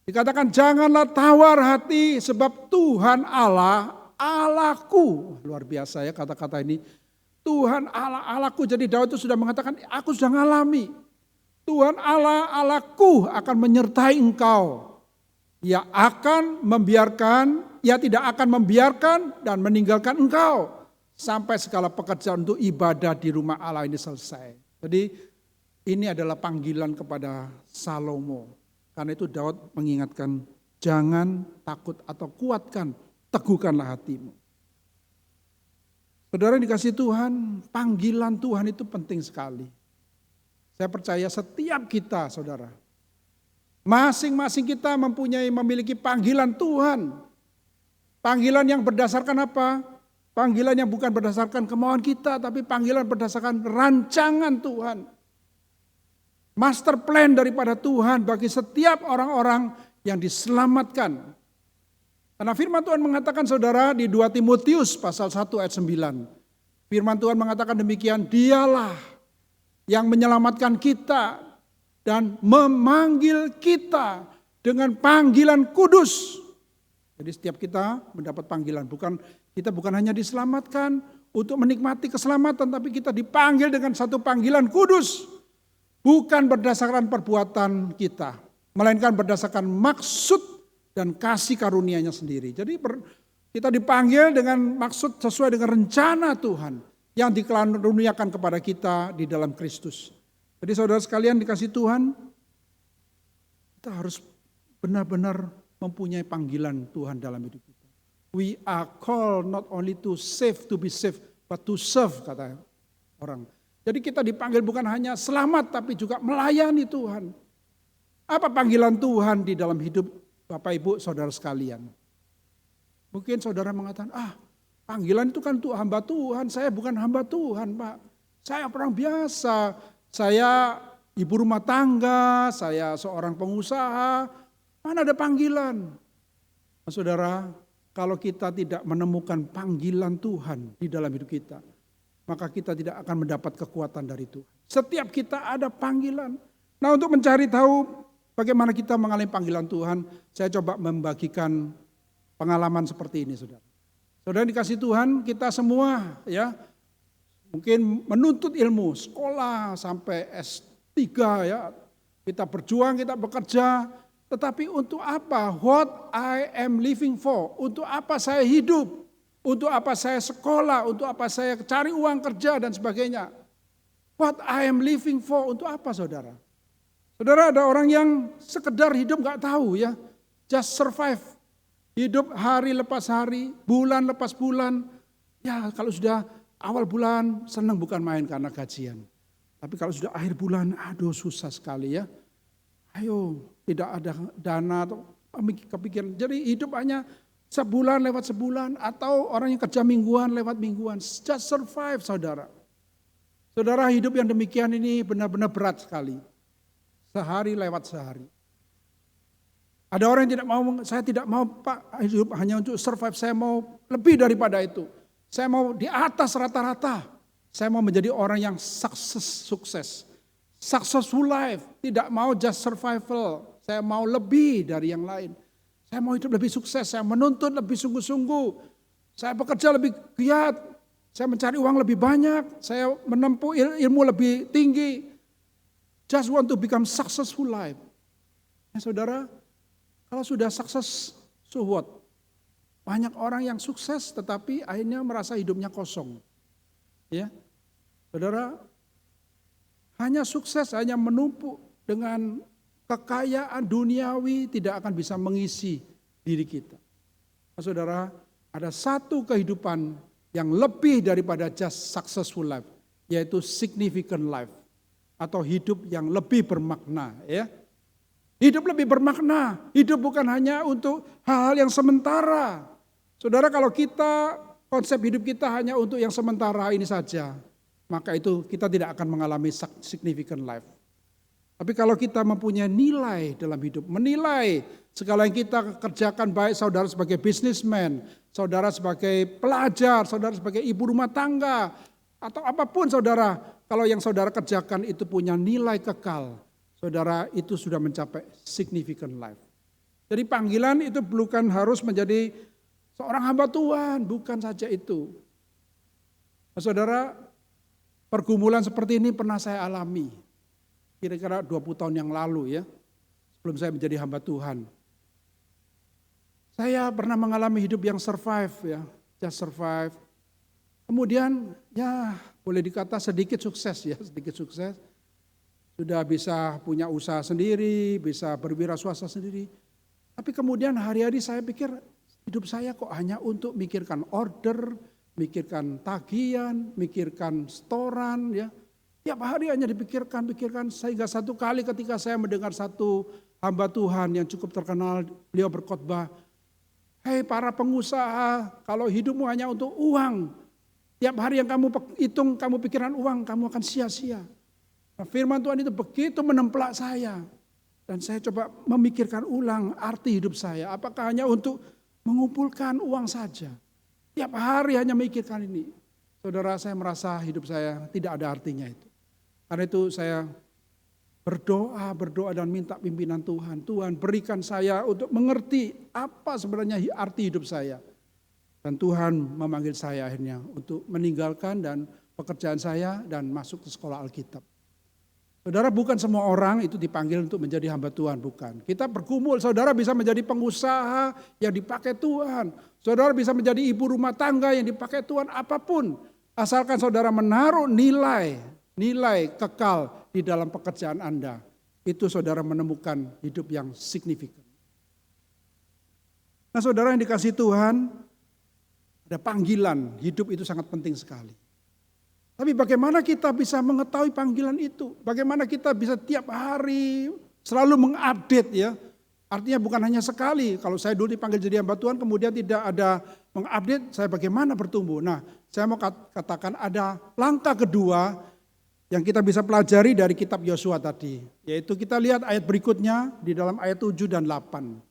D: Dikatakan janganlah tawar hati sebab Tuhan Allah Allahku, luar biasa ya kata-kata ini. Tuhan Allah Allahku, jadi Daud itu sudah mengatakan aku sudah mengalami. Tuhan Allah Allahku akan menyertai engkau. Ia akan membiarkan, ia tidak akan membiarkan dan meninggalkan engkau. Sampai segala pekerjaan untuk ibadah di rumah Allah ini selesai. Jadi ini adalah panggilan kepada Salomo. Karena itu Daud mengingatkan jangan takut atau kuatkan. Teguhkanlah hatimu. Saudara dikasih Tuhan, panggilan Tuhan itu penting sekali. Saya percaya setiap kita saudara, masing-masing kita memiliki panggilan Tuhan. Panggilan yang berdasarkan apa? Panggilan yang bukan berdasarkan kemauan kita, tapi panggilan berdasarkan rancangan Tuhan. Master plan daripada Tuhan bagi setiap orang-orang yang diselamatkan. Karena firman Tuhan mengatakan saudara di 2 Timotius pasal 1 ayat 9. Firman Tuhan mengatakan demikian, dialah yang menyelamatkan kita dan memanggil kita dengan panggilan kudus. Jadi setiap kita mendapat panggilan, kita bukan hanya diselamatkan untuk menikmati keselamatan, tapi kita dipanggil dengan satu panggilan kudus. Bukan berdasarkan perbuatan kita, melainkan berdasarkan maksud dan kasih karunia-Nya sendiri. Jadi Kita dipanggil dengan maksud sesuai dengan rencana Tuhan yang dikaruniakan kepada kita di dalam Kristus. Jadi saudara sekalian dikasih Tuhan, kita harus benar-benar mempunyai panggilan Tuhan dalam hidup kita. We are called not only to save, to be saved, but to serve, kata orang. Jadi kita dipanggil bukan hanya selamat, tapi juga melayani Tuhan. Apa panggilan Tuhan di dalam hidup Bapak Ibu saudara sekalian? Mungkin saudara mengatakan, panggilan itu kan untuk hamba Tuhan, saya bukan hamba Tuhan Pak. Saya orang biasa, saya ibu rumah tangga, saya seorang pengusaha, mana ada panggilan? Saudara, kalau kita tidak menemukan panggilan Tuhan di dalam hidup kita, maka kita tidak akan mendapat kekuatan dari Tuhan. Setiap kita ada panggilan. Nah, untuk mencari tahu bagaimana kita mengalami panggilan Tuhan, saya coba membagikan pengalaman seperti ini, saudara. Saudara dikasih Tuhan, kita semua ya mungkin menuntut ilmu, sekolah sampai S3 ya. Kita berjuang, kita bekerja, tetapi untuk apa? What I am living for? Untuk apa saya hidup? Untuk apa saya sekolah? Untuk apa saya cari uang kerja dan sebagainya? What I am living for? Untuk apa, saudara? Saudara, ada orang yang sekedar hidup gak tahu ya, just survive. Hidup hari lepas hari, bulan lepas bulan. Ya kalau sudah awal bulan senang bukan main karena gajian. Tapi kalau sudah akhir bulan, aduh susah sekali ya. Ayo, tidak ada dana atau kepikiran. Jadi hidup hanya sebulan lewat sebulan atau orang yang kerja mingguan lewat mingguan. Just survive, saudara. Saudara, hidup yang demikian ini benar-benar berat sekali. Sehari lewat sehari. Ada orang yang tidak mau, saya tidak mau Pak hidup hanya untuk survive, saya mau lebih daripada itu. Saya mau di atas rata-rata. Saya mau menjadi orang yang sukses. Successful life, tidak mau just survival. Saya mau lebih dari yang lain. Saya mau hidup lebih sukses, saya menuntut lebih sungguh-sungguh. Saya bekerja lebih giat, saya mencari uang lebih banyak, saya menempuh ilmu lebih tinggi. Just want to become successful life. Ya, saudara, kalau sudah sukses, so what? Banyak orang yang sukses tetapi akhirnya merasa hidupnya kosong. Ya, saudara, hanya sukses, hanya menumpuk dengan kekayaan duniawi tidak akan bisa mengisi diri kita. Saudara, ada satu kehidupan yang lebih daripada just successful life, yaitu significant life atau hidup yang lebih bermakna, ya. Hidup lebih bermakna, hidup bukan hanya untuk hal-hal yang sementara. Saudara, kalau kita konsep hidup kita hanya untuk yang sementara ini saja, maka itu kita tidak akan mengalami significant life. Tapi kalau kita mempunyai nilai dalam hidup, menilai segala yang kita kerjakan, baik saudara sebagai businessman, saudara sebagai pelajar, saudara sebagai ibu rumah tangga, atau apapun saudara, kalau yang saudara kerjakan itu punya nilai kekal, saudara itu sudah mencapai significant life. Jadi panggilan itu bukan harus menjadi seorang hamba Tuhan, bukan saja itu. Saudara, pergumulan seperti ini pernah saya alami. Kira-kira 20 tahun yang lalu ya, sebelum saya menjadi hamba Tuhan. Saya pernah mengalami hidup yang survive ya, just survive. Kemudian ya boleh dikata sedikit sukses ya, sedikit sukses. Sudah bisa punya usaha sendiri, bisa berwirausaha sendiri. Tapi kemudian hari-hari saya pikir hidup saya kok hanya untuk mikirkan order, mikirkan tagihan, mikirkan setoran ya. Tiap hari hanya dipikirkan, sehingga satu kali ketika saya mendengar satu hamba Tuhan yang cukup terkenal, beliau berkhotbah, "Hei para pengusaha, kalau hidupmu hanya untuk uang, tiap hari yang kamu hitung, kamu pikirkan uang, kamu akan sia-sia." Nah, firman Tuhan itu begitu menemplak saya. Dan saya coba memikirkan ulang arti hidup saya. Apakah hanya untuk mengumpulkan uang saja? Tiap hari hanya memikirkan ini. Saudara, saya merasa hidup saya tidak ada artinya itu. Karena itu saya berdoa dan minta pimpinan Tuhan. Tuhan berikan saya untuk mengerti apa sebenarnya arti hidup saya. Dan Tuhan memanggil saya akhirnya untuk meninggalkan dan pekerjaan saya dan masuk ke sekolah Alkitab. Saudara, bukan semua orang itu dipanggil untuk menjadi hamba Tuhan, bukan. Kita bergumul, saudara bisa menjadi pengusaha yang dipakai Tuhan. Saudara bisa menjadi ibu rumah tangga yang dipakai Tuhan, apapun. Asalkan saudara menaruh nilai kekal di dalam pekerjaan Anda. Itu saudara menemukan hidup yang signifikan. Nah, saudara yang dikasihi Tuhan, ada panggilan, hidup itu sangat penting sekali. Tapi bagaimana kita bisa mengetahui panggilan itu? Bagaimana kita bisa tiap hari selalu mengupdate ya? Artinya bukan hanya sekali. Kalau saya dulu dipanggil jadi hamba Tuhan kemudian tidak ada mengupdate, saya bagaimana bertumbuh? Nah, saya mau katakan ada langkah kedua yang kita bisa pelajari dari kitab Yosua tadi. Yaitu kita lihat ayat berikutnya di dalam ayat 7 dan 8.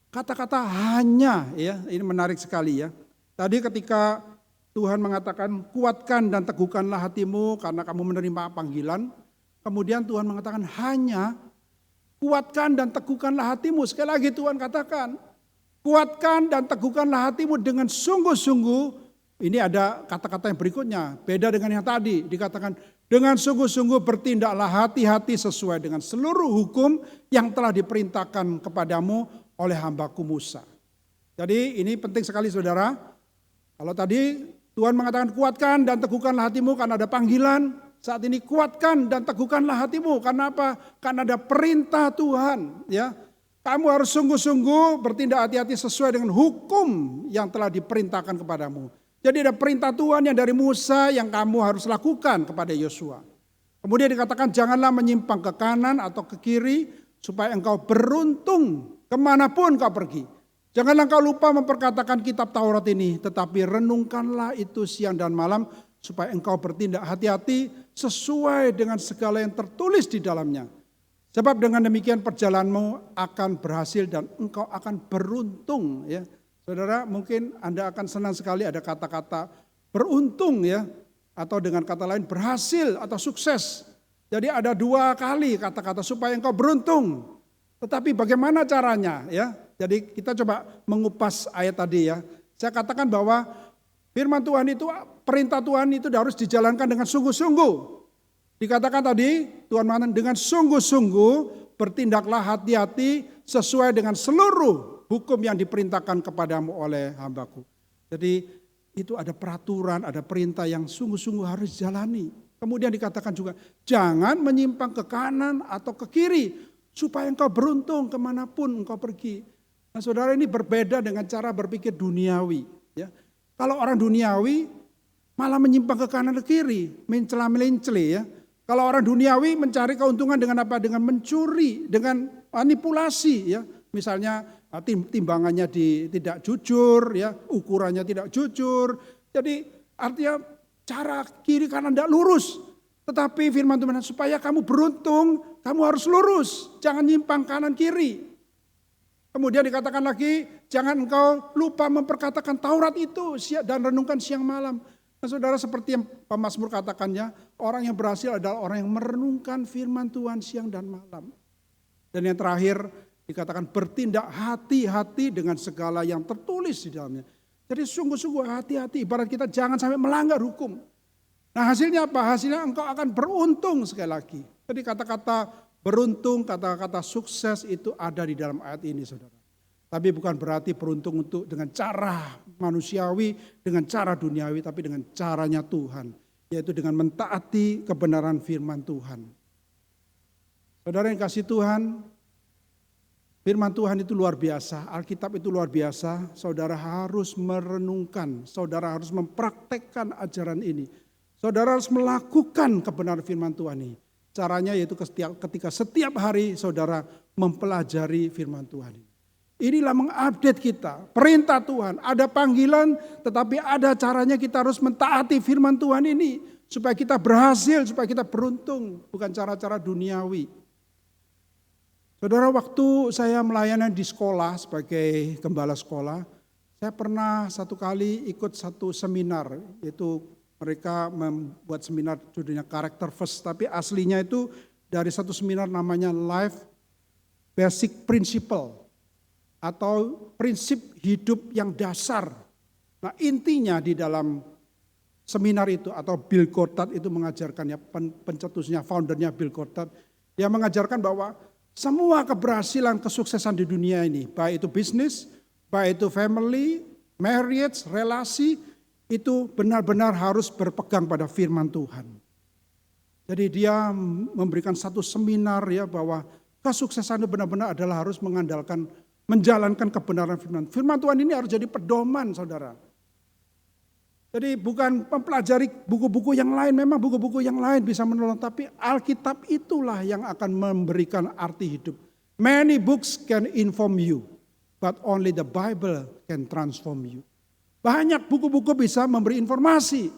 D: Kata-kata hanya ya, ini menarik sekali ya. Tadi ketika Tuhan mengatakan kuatkan dan teguhkanlah hatimu karena kamu menerima panggilan. Kemudian Tuhan mengatakan hanya kuatkan dan teguhkanlah hatimu. Sekali lagi Tuhan katakan kuatkan dan teguhkanlah hatimu dengan sungguh-sungguh. Ini ada kata-kata yang berikutnya. Beda dengan yang tadi. Dikatakan dengan sungguh-sungguh bertindaklah hati-hati sesuai dengan seluruh hukum yang telah diperintahkan kepadamu oleh hambaku Musa. Jadi ini penting sekali saudara. Kalau tadi Tuhan mengatakan kuatkan dan teguhkanlah hatimu karena ada panggilan. Saat ini kuatkan dan teguhkanlah hatimu. Karena apa? Karena ada perintah Tuhan. Ya, kamu harus sungguh-sungguh bertindak hati-hati sesuai dengan hukum yang telah diperintahkan kepadamu. Jadi ada perintah Tuhan yang dari Musa yang kamu harus lakukan kepada Yosua. Kemudian dikatakan janganlah menyimpang ke kanan atau ke kiri supaya engkau beruntung kemanapun kau pergi. Janganlah engkau lupa memperkatakan kitab Taurat ini, tetapi renungkanlah itu siang dan malam supaya engkau bertindak hati-hati sesuai dengan segala yang tertulis di dalamnya. Sebab dengan demikian perjalananmu akan berhasil dan engkau akan beruntung. Ya, saudara, mungkin Anda akan senang sekali ada kata-kata beruntung ya, atau dengan kata lain berhasil atau sukses. Jadi ada dua kali kata-kata supaya engkau beruntung. Tetapi bagaimana caranya ya? Jadi kita coba mengupas ayat tadi ya. Saya katakan bahwa firman Tuhan itu, perintah Tuhan itu harus dijalankan dengan sungguh-sungguh. Dikatakan tadi Tuhan mengatakan dengan sungguh-sungguh bertindaklah hati-hati sesuai dengan seluruh hukum yang diperintahkan kepadamu oleh hambaku. Jadi itu ada peraturan, ada perintah yang sungguh-sungguh harus dijalani. Kemudian dikatakan juga jangan menyimpang ke kanan atau ke kiri supaya engkau beruntung kemanapun engkau pergi. Nah saudara, ini berbeda dengan cara berpikir duniawi. Ya. Kalau orang duniawi malah menyimpang ke kanan ke kiri, mencela-melencele ya. Kalau orang duniawi mencari keuntungan dengan apa? Dengan mencuri, dengan manipulasi ya. Misalnya timbangannya tidak jujur ya, ukurannya tidak jujur. Jadi artinya cara kiri kanan tidak lurus. Tetapi firman Tuhan supaya kamu beruntung, kamu harus lurus, jangan nyimpang kanan kiri. Kemudian dikatakan lagi, jangan engkau lupa memperkatakan Taurat itu dan renungkan siang malam. Nah saudara, seperti yang pemazmur katakannya, orang yang berhasil adalah orang yang merenungkan firman Tuhan siang dan malam. Dan yang terakhir dikatakan bertindak hati-hati dengan segala yang tertulis di dalamnya. Jadi sungguh-sungguh hati-hati, ibarat kita jangan sampai melanggar hukum. Nah hasilnya apa? Hasilnya engkau akan beruntung sekali lagi. Jadi kata-kata beruntung, kata-kata sukses itu ada di dalam ayat ini saudara. Tapi bukan berarti beruntung untuk dengan cara manusiawi, dengan cara duniawi, tapi dengan caranya Tuhan. Yaitu dengan mentaati kebenaran firman Tuhan. Saudara yang kasih Tuhan, firman Tuhan itu luar biasa, Alkitab itu luar biasa. Saudara harus merenungkan, saudara harus mempraktekkan ajaran ini. Saudara harus melakukan kebenaran firman Tuhan ini. Caranya yaitu ketika setiap hari saudara mempelajari firman Tuhan. Inilah mengupdate kita. Perintah Tuhan, ada panggilan tetapi ada caranya kita harus mentaati firman Tuhan ini. Supaya kita berhasil, supaya kita beruntung. Bukan cara-cara duniawi. Saudara, waktu saya melayani di sekolah sebagai gembala sekolah, saya pernah satu kali ikut satu seminar, yaitu mereka membuat seminar judulnya Character First, tapi aslinya itu dari satu seminar namanya Life Basic Principle atau prinsip hidup yang dasar. Nah intinya di dalam seminar itu atau Bill Gothard itu mengajarkannya, pencetusnya, foundernya Bill Gothard. Dia mengajarkan bahwa semua keberhasilan, kesuksesan di dunia ini, baik itu bisnis, baik itu family, marriage, relasi, itu benar-benar harus berpegang pada firman Tuhan. Jadi dia memberikan satu seminar ya bahwa kesuksesan itu benar-benar adalah harus mengandalkan, menjalankan kebenaran firman. Firman Tuhan ini harus jadi pedoman, saudara. Jadi bukan mempelajari buku-buku yang lain, memang buku-buku yang lain bisa menolong, tapi Alkitab itulah yang akan memberikan arti hidup. Many books can inform you, but only the Bible can transform you. Banyak buku-buku bisa memberi informasi,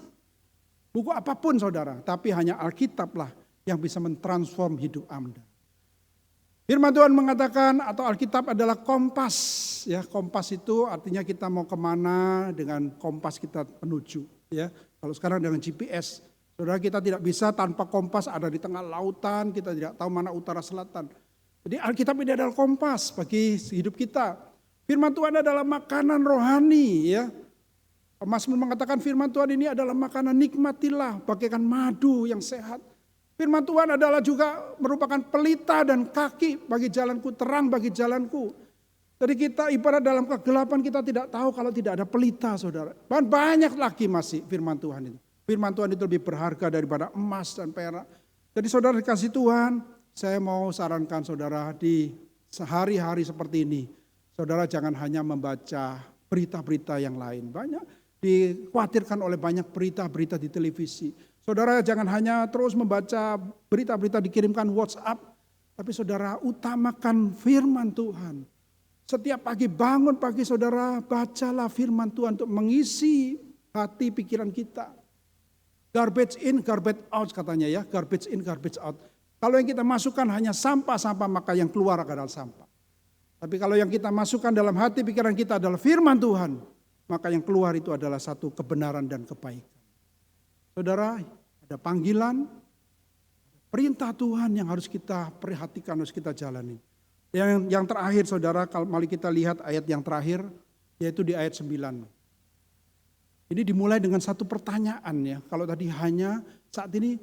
D: buku apapun saudara, tapi hanya Alkitablah yang bisa mentransform hidup Anda. Firman Tuhan mengatakan atau Alkitab adalah kompas. Ya, kompas itu artinya kita mau kemana dengan kompas kita menuju. Ya, kalau sekarang dengan GPS, saudara kita tidak bisa tanpa kompas ada di tengah lautan, kita tidak tahu mana utara selatan. Jadi Alkitab ini adalah kompas bagi hidup kita. Firman Tuhan adalah makanan rohani. Ya, Mazmur mengatakan firman Tuhan ini adalah makanan, nikmatilah bagaikan madu yang sehat. Firman Tuhan adalah juga merupakan pelita dan kaki bagi jalanku, terang bagi jalanku. Jadi kita ibarat dalam kegelapan kita tidak tahu kalau tidak ada pelita, saudara. Banyak lagi masih firman Tuhan itu. Firman Tuhan itu lebih berharga daripada emas dan perak. Jadi saudara dikasih Tuhan, saya mau sarankan saudara di sehari-hari seperti ini. Saudara jangan hanya membaca berita-berita yang lain. Banyak dikhawatirkan oleh banyak berita-berita di televisi. Saudara jangan hanya terus membaca berita-berita dikirimkan WhatsApp, tapi saudara utamakan firman Tuhan. Setiap pagi bangun pagi saudara bacalah firman Tuhan untuk mengisi hati pikiran kita. Garbage in, garbage out katanya ya, garbage in, garbage out. Kalau yang kita masukkan hanya sampah-sampah maka yang keluar adalah sampah. Tapi kalau yang kita masukkan dalam hati pikiran kita adalah firman Tuhan, maka yang keluar itu adalah satu kebenaran dan kebaikan. Saudara, ada panggilan, perintah Tuhan yang harus kita perhatikan, harus kita jalani. Yang terakhir saudara, kalau mari kita lihat ayat yang terakhir, yaitu di ayat 9. Ini dimulai dengan satu pertanyaan ya. Kalau tadi hanya saat ini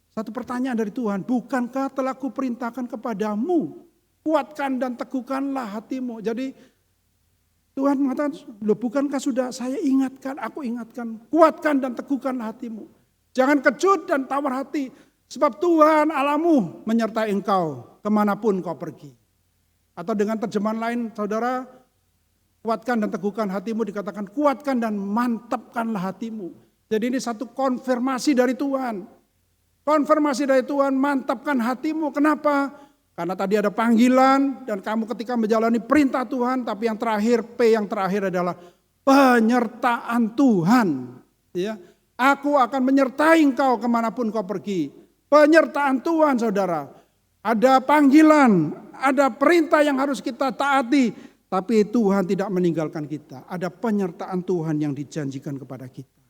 D: satu pertanyaan dari Tuhan. Bukankah telah kuperintahkan kepadamu, kuatkan dan teguhkanlah hatimu. Jadi Tuhan mengatakan, loh bukankah sudah saya ingatkan, aku ingatkan, kuatkan dan teguhkanlah hatimu. Jangan kecut dan tawar hati, sebab Tuhan Allahmu menyertai engkau kemanapun kau pergi. Atau dengan terjemahan lain, saudara, kuatkan dan teguhkan hatimu dikatakan kuatkan dan mantapkanlah hatimu. Jadi ini satu konfirmasi dari Tuhan. Konfirmasi dari Tuhan, mantapkan hatimu. Kenapa? Karena tadi ada panggilan dan kamu ketika menjalani perintah Tuhan, tapi yang terakhir, P yang terakhir adalah penyertaan Tuhan. Ya. Aku akan menyertai engkau kemanapun kau pergi. Penyertaan Tuhan saudara. Ada panggilan, ada perintah yang harus kita taati. Tapi Tuhan tidak meninggalkan kita. Ada penyertaan Tuhan yang dijanjikan kepada kita.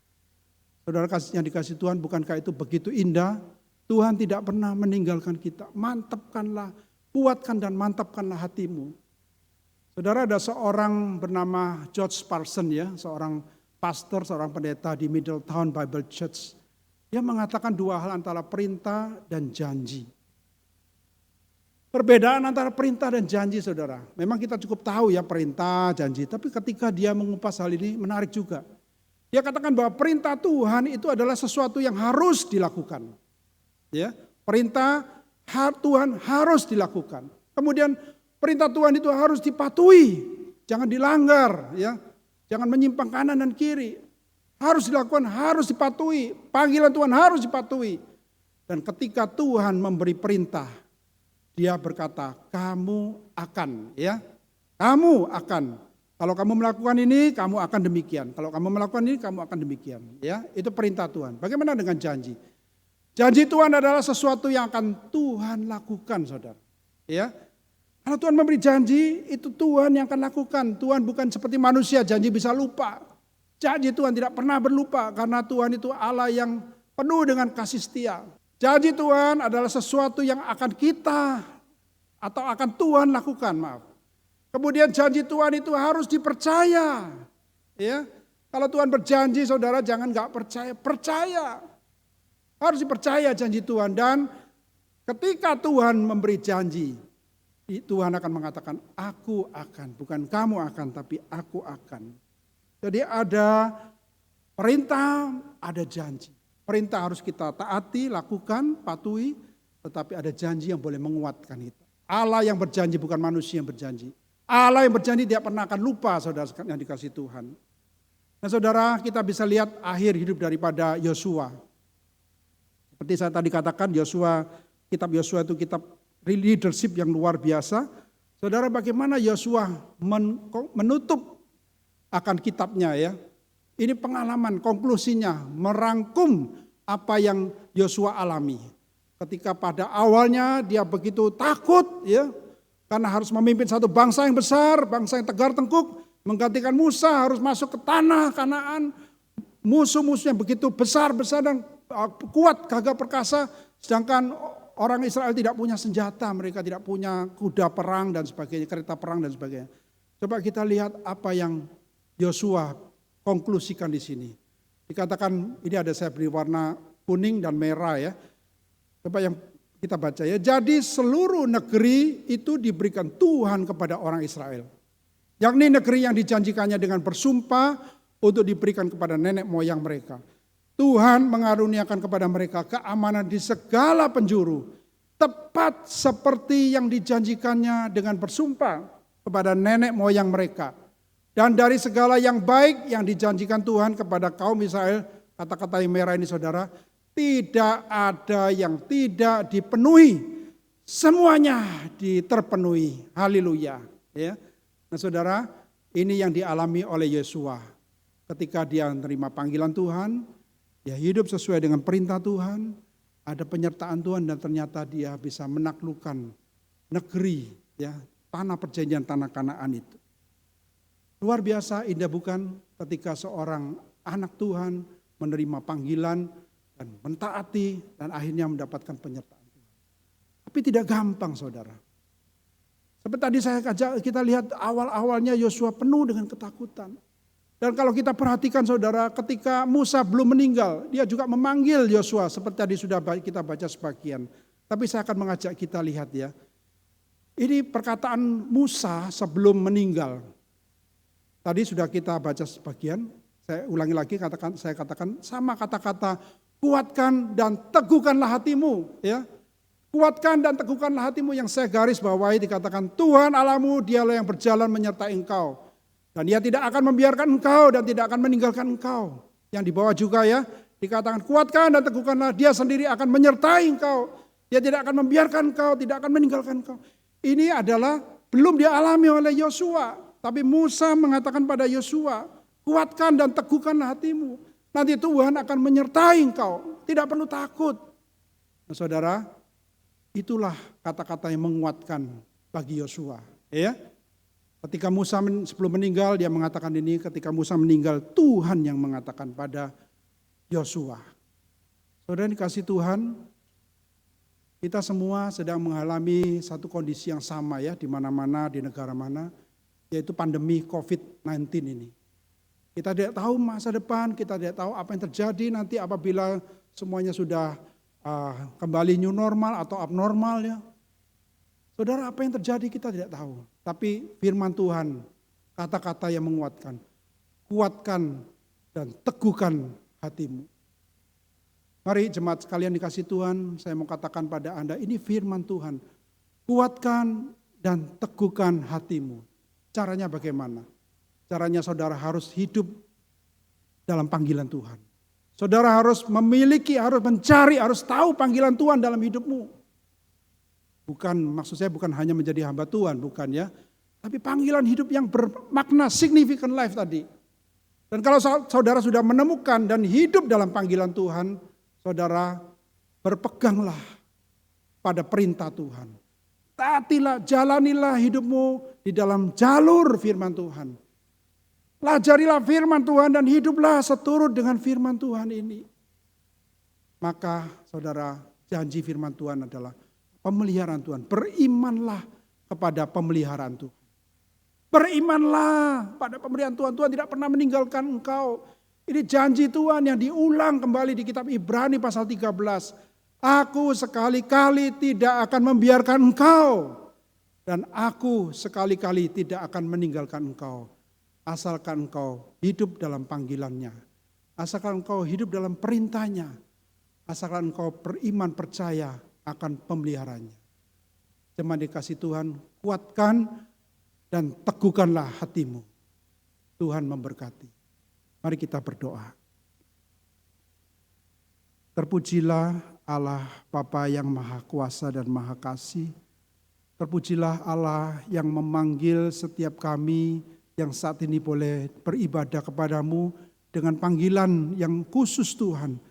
D: Saudara yang dikasih Tuhan, bukankah itu begitu indah? Tuhan tidak pernah meninggalkan kita. Mantapkanlah, kuatkan dan mantapkanlah hatimu. Saudara ada seorang bernama George Parson ya, seorang pastor, seorang pendeta di Middletown Bible Church. Dia mengatakan dua hal antara perintah dan janji. Perbedaan antara perintah dan janji saudara. Memang kita cukup tahu ya perintah, janji. Tapi ketika dia mengupas hal ini menarik juga. Dia katakan bahwa perintah Tuhan itu adalah sesuatu yang harus dilakukan. Ya, perintah Tuhan harus dilakukan. Kemudian perintah Tuhan itu harus dipatuhi. Jangan dilanggar ya. Jangan menyimpang kanan dan kiri. Harus dilakukan, harus dipatuhi. Panggilan Tuhan harus dipatuhi. Dan ketika Tuhan memberi perintah, dia berkata, kamu akan, ya, kamu akan. Kalau kamu melakukan ini, kamu akan demikian. Kalau kamu melakukan ini, kamu akan demikian. Ya, itu perintah Tuhan. Bagaimana dengan janji? Janji Tuhan adalah sesuatu yang akan Tuhan lakukan, saudara. Ya, kalau Tuhan memberi janji, itu Tuhan yang akan lakukan. Tuhan bukan seperti manusia, janji bisa lupa. Janji Tuhan tidak pernah berlupa, karena Tuhan itu Allah yang penuh dengan kasih setia. Janji Tuhan adalah sesuatu yang akan kita, atau akan Tuhan lakukan, maaf. Kemudian janji Tuhan itu harus dipercaya. Ya, Kalau Tuhan berjanji, saudara jangan nggak percaya. Percaya. Harus dipercaya janji Tuhan. Dan ketika Tuhan memberi janji, Tuhan akan mengatakan, aku akan. Bukan kamu akan, tapi aku akan. Jadi ada perintah, ada janji. Perintah harus kita taati, lakukan, patuhi. Tetapi ada janji yang boleh menguatkan kita. Allah yang berjanji, bukan manusia yang berjanji. Allah yang berjanji tidak pernah akan lupa, saudara yang dikasih Tuhan. Nah saudara, kita bisa lihat akhir hidup daripada Yosua. Seperti saya tadi katakan, kitab Yosua itu kitab leadership yang luar biasa. Saudara, bagaimana Yosua menutup akan kitabnya ya. Ini pengalaman, konklusinya, merangkum apa yang Yosua alami. Ketika pada awalnya dia begitu takut ya, karena harus memimpin satu bangsa yang besar, bangsa yang tegar tengkuk, menggantikan Musa, harus masuk ke tanah Kanaan. Musuh-musuhnya begitu besar-besar dan kuat, gagah perkasa, sedangkan orang Israel tidak punya senjata, mereka tidak punya kuda perang dan sebagainya, kereta perang dan sebagainya. Coba kita lihat apa yang Yosua konklusikan di sini. Dikatakan, ini ada saya beri warna kuning dan merah ya. Coba yang kita baca ya. Jadi seluruh negeri itu diberikan Tuhan kepada orang Israel. Yakni negeri yang dijanjikannya dengan bersumpah untuk diberikan kepada nenek moyang mereka. Tuhan mengaruniakan kepada mereka keamanan di segala penjuru. Tepat seperti yang dijanjikannya dengan bersumpah kepada nenek moyang mereka. Dan dari segala yang baik yang dijanjikan Tuhan kepada kaum Israel. Kata-kata yang merah ini saudara. Tidak ada yang tidak dipenuhi. Semuanya terpenuhi. Haleluya. Ya. Nah saudara, ini yang dialami oleh Yosua. Ketika dia menerima panggilan Tuhan, dia hidup sesuai dengan perintah Tuhan, ada penyertaan Tuhan dan ternyata dia bisa menaklukkan negeri, ya, tanah perjanjian, tanah Kanaan itu. Luar biasa indah bukan ketika seorang anak Tuhan menerima panggilan dan mentaati dan akhirnya mendapatkan penyertaan Tuhan. Tapi tidak gampang saudara. Seperti tadi kita lihat awal-awalnya Yosua penuh dengan ketakutan. Dan kalau kita perhatikan saudara, ketika Musa belum meninggal, dia juga memanggil Yosua seperti tadi sudah kita baca sebagian. Tapi saya akan mengajak kita lihat ya. Ini perkataan Musa sebelum meninggal. Tadi sudah kita baca sebagian, saya ulangi lagi saya katakan sama kata-kata kuatkan dan teguhkanlah hatimu ya. Kuatkan dan teguhkanlah hatimu, yang saya garis bawahi dikatakan Tuhan Allahmu dialah yang berjalan menyertai engkau. Dan dia tidak akan membiarkan engkau dan tidak akan meninggalkan engkau. Yang di bawah juga ya, dikatakan kuatkan dan teguhkanlah, dia sendiri akan menyertai engkau. Dia tidak akan membiarkan engkau, tidak akan meninggalkan engkau. Ini adalah belum dialami oleh Yosua. Tapi Musa mengatakan pada Yosua, kuatkan dan teguhkanlah hatimu. Nanti Tuhan akan menyertai engkau, tidak perlu takut. Nah saudara, itulah kata-kata yang menguatkan bagi Yosua. Ya. Ketika Musa sebelum meninggal, dia mengatakan ini, ketika Musa meninggal, Tuhan yang mengatakan pada Yosua. Saudara dikasih Tuhan, kita semua sedang mengalami satu kondisi yang sama ya, di mana-mana, di negara mana, yaitu pandemi COVID-19 ini. Kita tidak tahu masa depan, kita tidak tahu apa yang terjadi nanti apabila semuanya sudah kembali new normal atau abnormal ya. Saudara, apa yang terjadi kita tidak tahu. Tapi firman Tuhan, kata-kata yang menguatkan. Kuatkan dan teguhkan hatimu. Mari jemaat sekalian dikasih Tuhan, saya mau katakan pada Anda, ini firman Tuhan. Kuatkan dan teguhkan hatimu. Caranya bagaimana? Caranya saudara harus hidup dalam panggilan Tuhan. Saudara harus memiliki, harus mencari, harus tahu panggilan Tuhan dalam hidupmu. Bukan, maksud saya bukan hanya menjadi hamba Tuhan, bukan ya. Tapi panggilan hidup yang bermakna significant life tadi. Dan kalau saudara sudah menemukan dan hidup dalam panggilan Tuhan, saudara berpeganglah pada perintah Tuhan. Taatilah, jalanilah hidupmu di dalam jalur firman Tuhan. Pelajarilah firman Tuhan dan hiduplah seturut dengan firman Tuhan ini. Maka saudara, janji firman Tuhan adalah pemeliharaan Tuhan. Berimanlah kepada pemeliharaan Tuhan. Berimanlah pada pemberian Tuhan. Tuhan tidak pernah meninggalkan engkau. Ini janji Tuhan yang diulang kembali di kitab Ibrani pasal 13. Aku sekali-kali tidak akan membiarkan engkau. Dan aku sekali-kali tidak akan meninggalkan engkau. Asalkan engkau hidup dalam panggilannya. Asalkan engkau hidup dalam perintahnya. Asalkan engkau beriman percaya akan pemeliharanya. Jemaat dikasih Tuhan, kuatkan dan teguhkanlah hatimu. Tuhan memberkati. Mari kita berdoa. Terpujilah Allah Bapa yang Maha Kuasa dan Maha Kasih. Terpujilah Allah yang memanggil setiap kami yang saat ini boleh beribadah kepadamu dengan panggilan yang khusus Tuhan.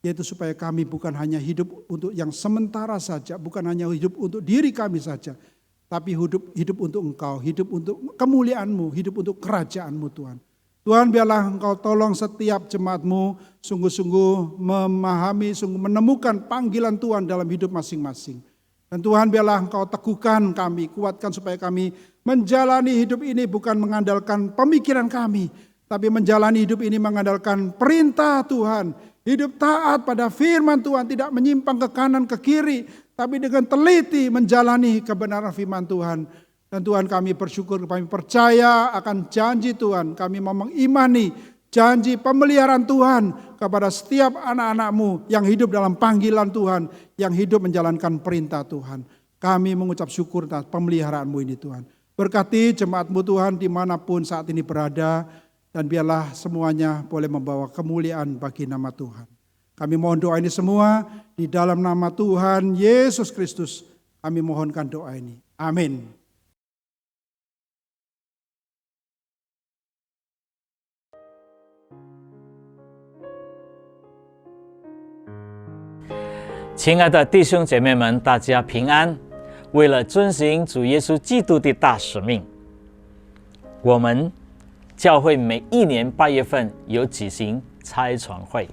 D: Yaitu supaya kami bukan hanya hidup untuk yang sementara saja, bukan hanya hidup untuk diri kami saja, tapi hidup untuk Engkau, hidup untuk kemuliaan-Mu, hidup untuk kerajaan-Mu Tuhan. Tuhan biarlah Engkau tolong setiap jemaat-Mu sungguh-sungguh memahami, sungguh menemukan panggilan Tuhan dalam hidup masing-masing. Dan Tuhan biarlah Engkau teguhkan kami, kuatkan supaya kami menjalani hidup ini bukan mengandalkan pemikiran kami, tapi menjalani hidup ini mengandalkan perintah Tuhan. Hidup taat pada firman Tuhan, tidak menyimpang ke kanan ke kiri, tapi dengan teliti menjalani kebenaran firman Tuhan. Dan Tuhan kami bersyukur, kami percaya akan janji Tuhan. Kami mau mengimani janji pemeliharaan Tuhan kepada setiap anak-anak-Mu yang hidup dalam panggilan Tuhan, yang hidup menjalankan perintah Tuhan. Kami mengucap syukur atas pemeliharaan-Mu ini Tuhan. Berkati jemaat-Mu Tuhan dimanapun saat ini berada, dan biarlah semuanya boleh membawa kemuliaan bagi nama Tuhan. Kami mohon doa ini semua di dalam nama Tuhan Yesus Kristus. Kami mohonkan doa ini. Amin.
E: 亲爱的弟兄姐妹们，大家平安。为了遵行主耶稣基督的大使命，我们教会每一年8月份有举行差传会，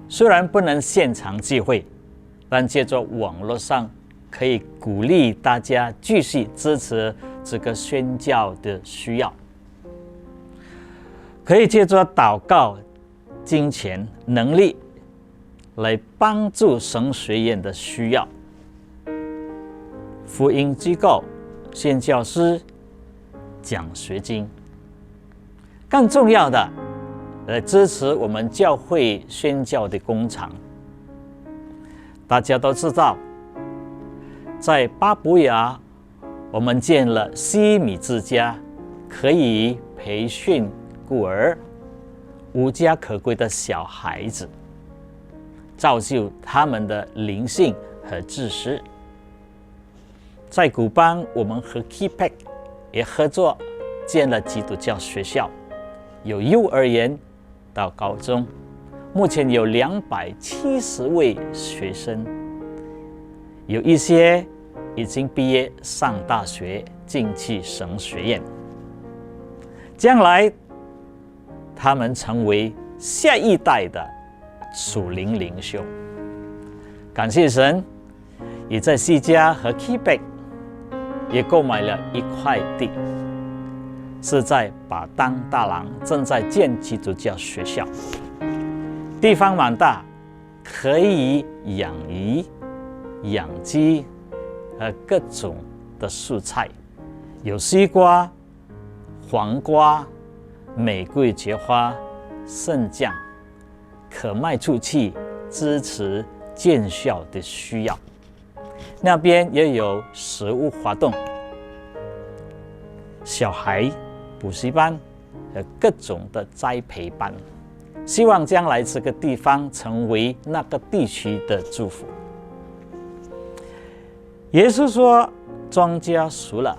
E: 虽然不能现场聚会，但借着网络上可以鼓励大家继续支持这个宣教的需要，可以借着祷告、金钱、能力来帮助神学院的需要，福音机构、宣教师、奖学金。更重要的，支持我们教会宣教的工厂。大家都知道，在巴布亚，我们建了西米之家，可以培训孤儿、无家可归的小孩子，造就他们的灵性和知识。在古邦，我们和 KPEC 也合作建了基督教学校。有幼儿园到高中，目前有270位学生，有一些已经毕业上大学，进去神学院。将来，他们成为下一代的属灵领袖。感谢神，也在西加和 KPEC 也购买了一块地。是在把当大郎正在建基督教学校，地方蛮大，可以养鱼、养鸡和各种的蔬菜，有西瓜、黄瓜、玫瑰蕨花、圣酱，可卖出去支持建校的需要。那边也有食物活动，小孩补习班和各种的栽培班，希望将来这个地方成为那个地区的祝福。耶稣说：“庄稼熟了，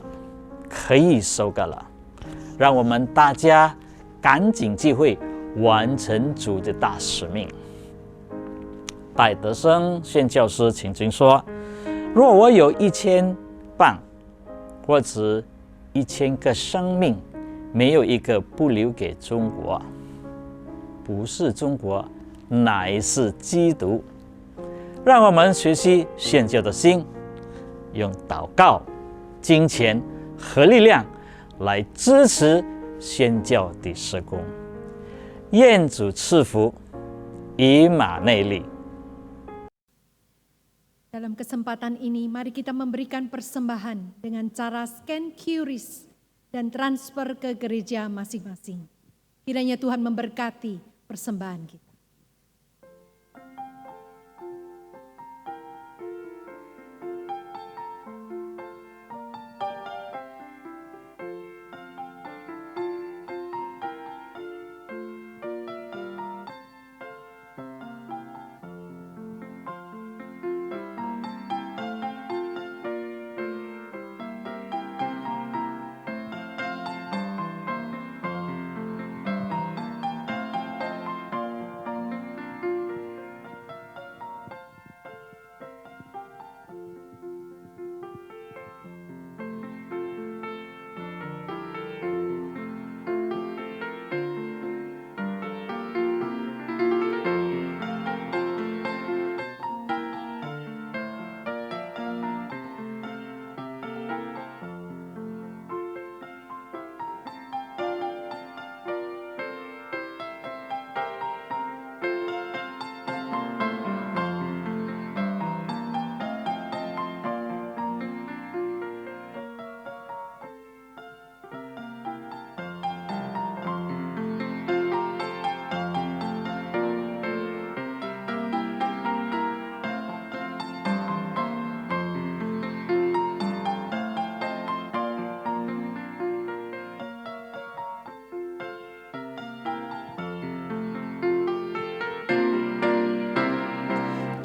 E: 可以收割了。”让我们大家赶紧聚会，完成主的大使命。戴德生宣教师曾经说：“若我有1000磅，或者1000个生命，没有一个不留给中国，不是中国，乃是基督。”让我们学习宣教的心，用祷告、金钱和力量来支持宣教的事工。愿主赐福，以马内利。
B: Dalam kesempatan ini, mari kita memberikan persembahan dengan cara scan QRIS dan transfer ke gereja masing-masing. Kiranya Tuhan memberkati persembahan kita.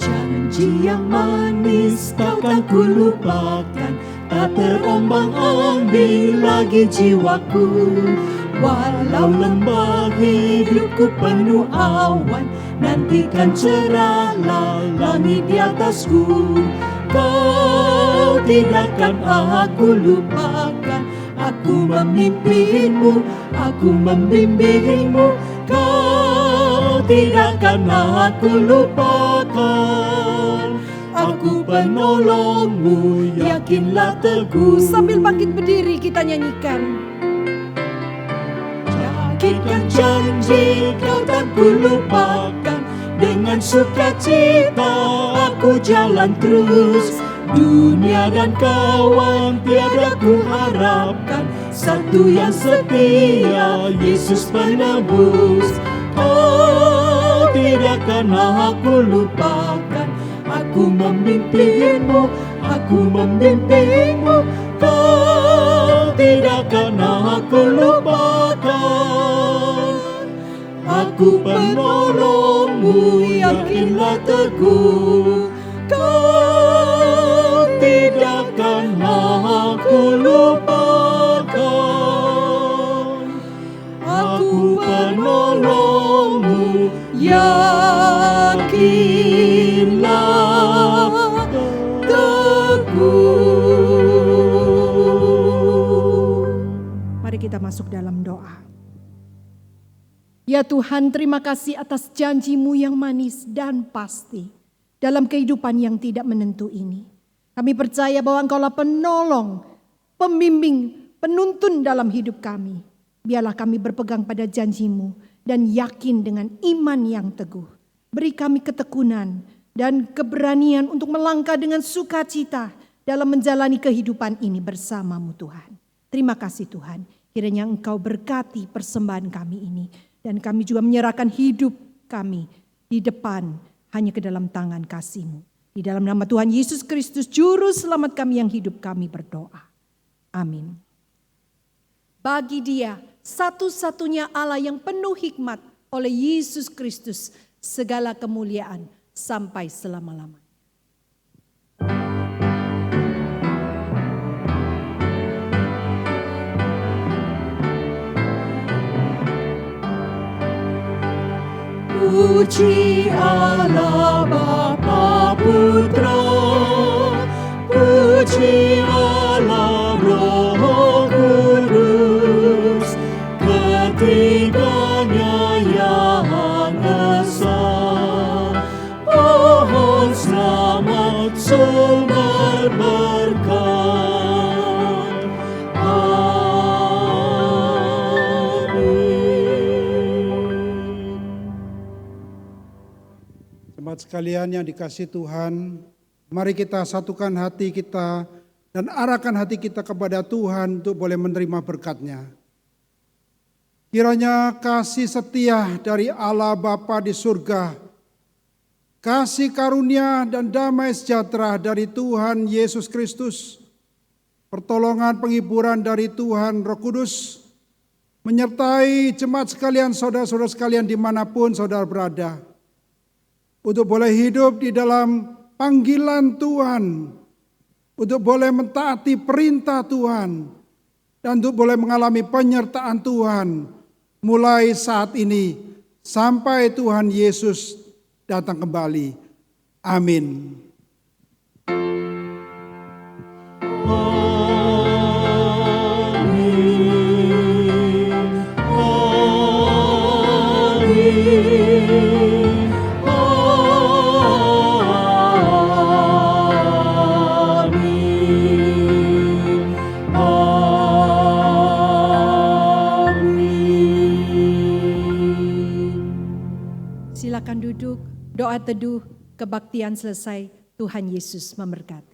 C: Janji yang manis takkan ku lupakan, tak terombang-ambing lagi jiwaku. Walau lembah hidupku penuh awan, nantikan cerahlah langit di atasku. Kau tidakkan aku lupakan, aku memimpinmu, aku membimbingmu. Kau tidakkan aku lupakan, aku penolongmu, yakinlah teguh.
B: Sambil bangkit berdiri kita nyanyikan.
C: Yakinkan janji kau tak ku lupakan, dengan sukacita aku jalan terus. Dunia dan kawan tiada ku harapkan, satu yang setia, Yesus penebus. Oh, tidakkan aku lupakan, aku memimpinmu, aku membimbingmu. Kau tidakkan aku lupakan, aku penolongmu, yakinlah teguh. Kau tidakkan aku lupakan, aku penolongmu, yakinlah teguh.
B: Mari kita masuk dalam doa. Ya Tuhan, terima kasih atas janji-Mu yang manis dan pasti dalam kehidupan yang tidak menentu ini. Kami percaya bahwa Engkaulah penolong, pembimbing, penuntun dalam hidup kami. Biarlah kami berpegang pada janji-Mu dan yakin dengan iman yang teguh. Beri kami ketekunan dan keberanian untuk melangkah dengan sukacita dalam menjalani kehidupan ini bersama-Mu Tuhan. Terima kasih Tuhan, kiranya Engkau berkati persembahan kami ini. Dan kami juga menyerahkan hidup kami di depan hanya ke dalam tangan kasih-Mu. Di dalam nama Tuhan Yesus Kristus, Juru Selamat kami yang hidup, kami berdoa. Amin. Bagi Dia, satu-satunya Allah yang penuh hikmat, oleh Yesus Kristus, segala kemuliaan sampai selama-lamanya.
C: Puji Allah Bapa Putra, puji Allah Roh Kudus, ketiganya yang esa. Pohon selamat sumber berkat. Amin. Puji Allah Bapa Putra, puji Allah Roh Kudus, ketiganya yang esa. Pohon selamat sumber berkat. Amin. Puji Allah Bapa Putra, puji Allah Roh Kudus, ketiganya yang esa. Pohon selamat sumber berkat. Amin. Puji Allah Bapa Putra, puji Allah Roh Kudus, ketiganya yang esa. Pohon selamat sumber berkat.
D: Jemaat sekalian yang dikasihi Tuhan, mari kita satukan hati kita dan arahkan hati kita kepada Tuhan untuk boleh menerima berkat-Nya. Kiranya kasih setia dari Allah Bapa di surga, kasih karunia dan damai sejahtera dari Tuhan Yesus Kristus, pertolongan penghiburan dari Tuhan Roh Kudus, menyertai jemaat sekalian, saudara-saudara sekalian dimanapun saudara berada, untuk boleh hidup di dalam panggilan Tuhan, untuk boleh mentaati perintah Tuhan, dan untuk boleh mengalami penyertaan Tuhan mulai saat ini sampai Tuhan Yesus datang kembali. Amin.
B: Silakan duduk, doa teduh, kebaktian selesai, Tuhan Yesus memberkati.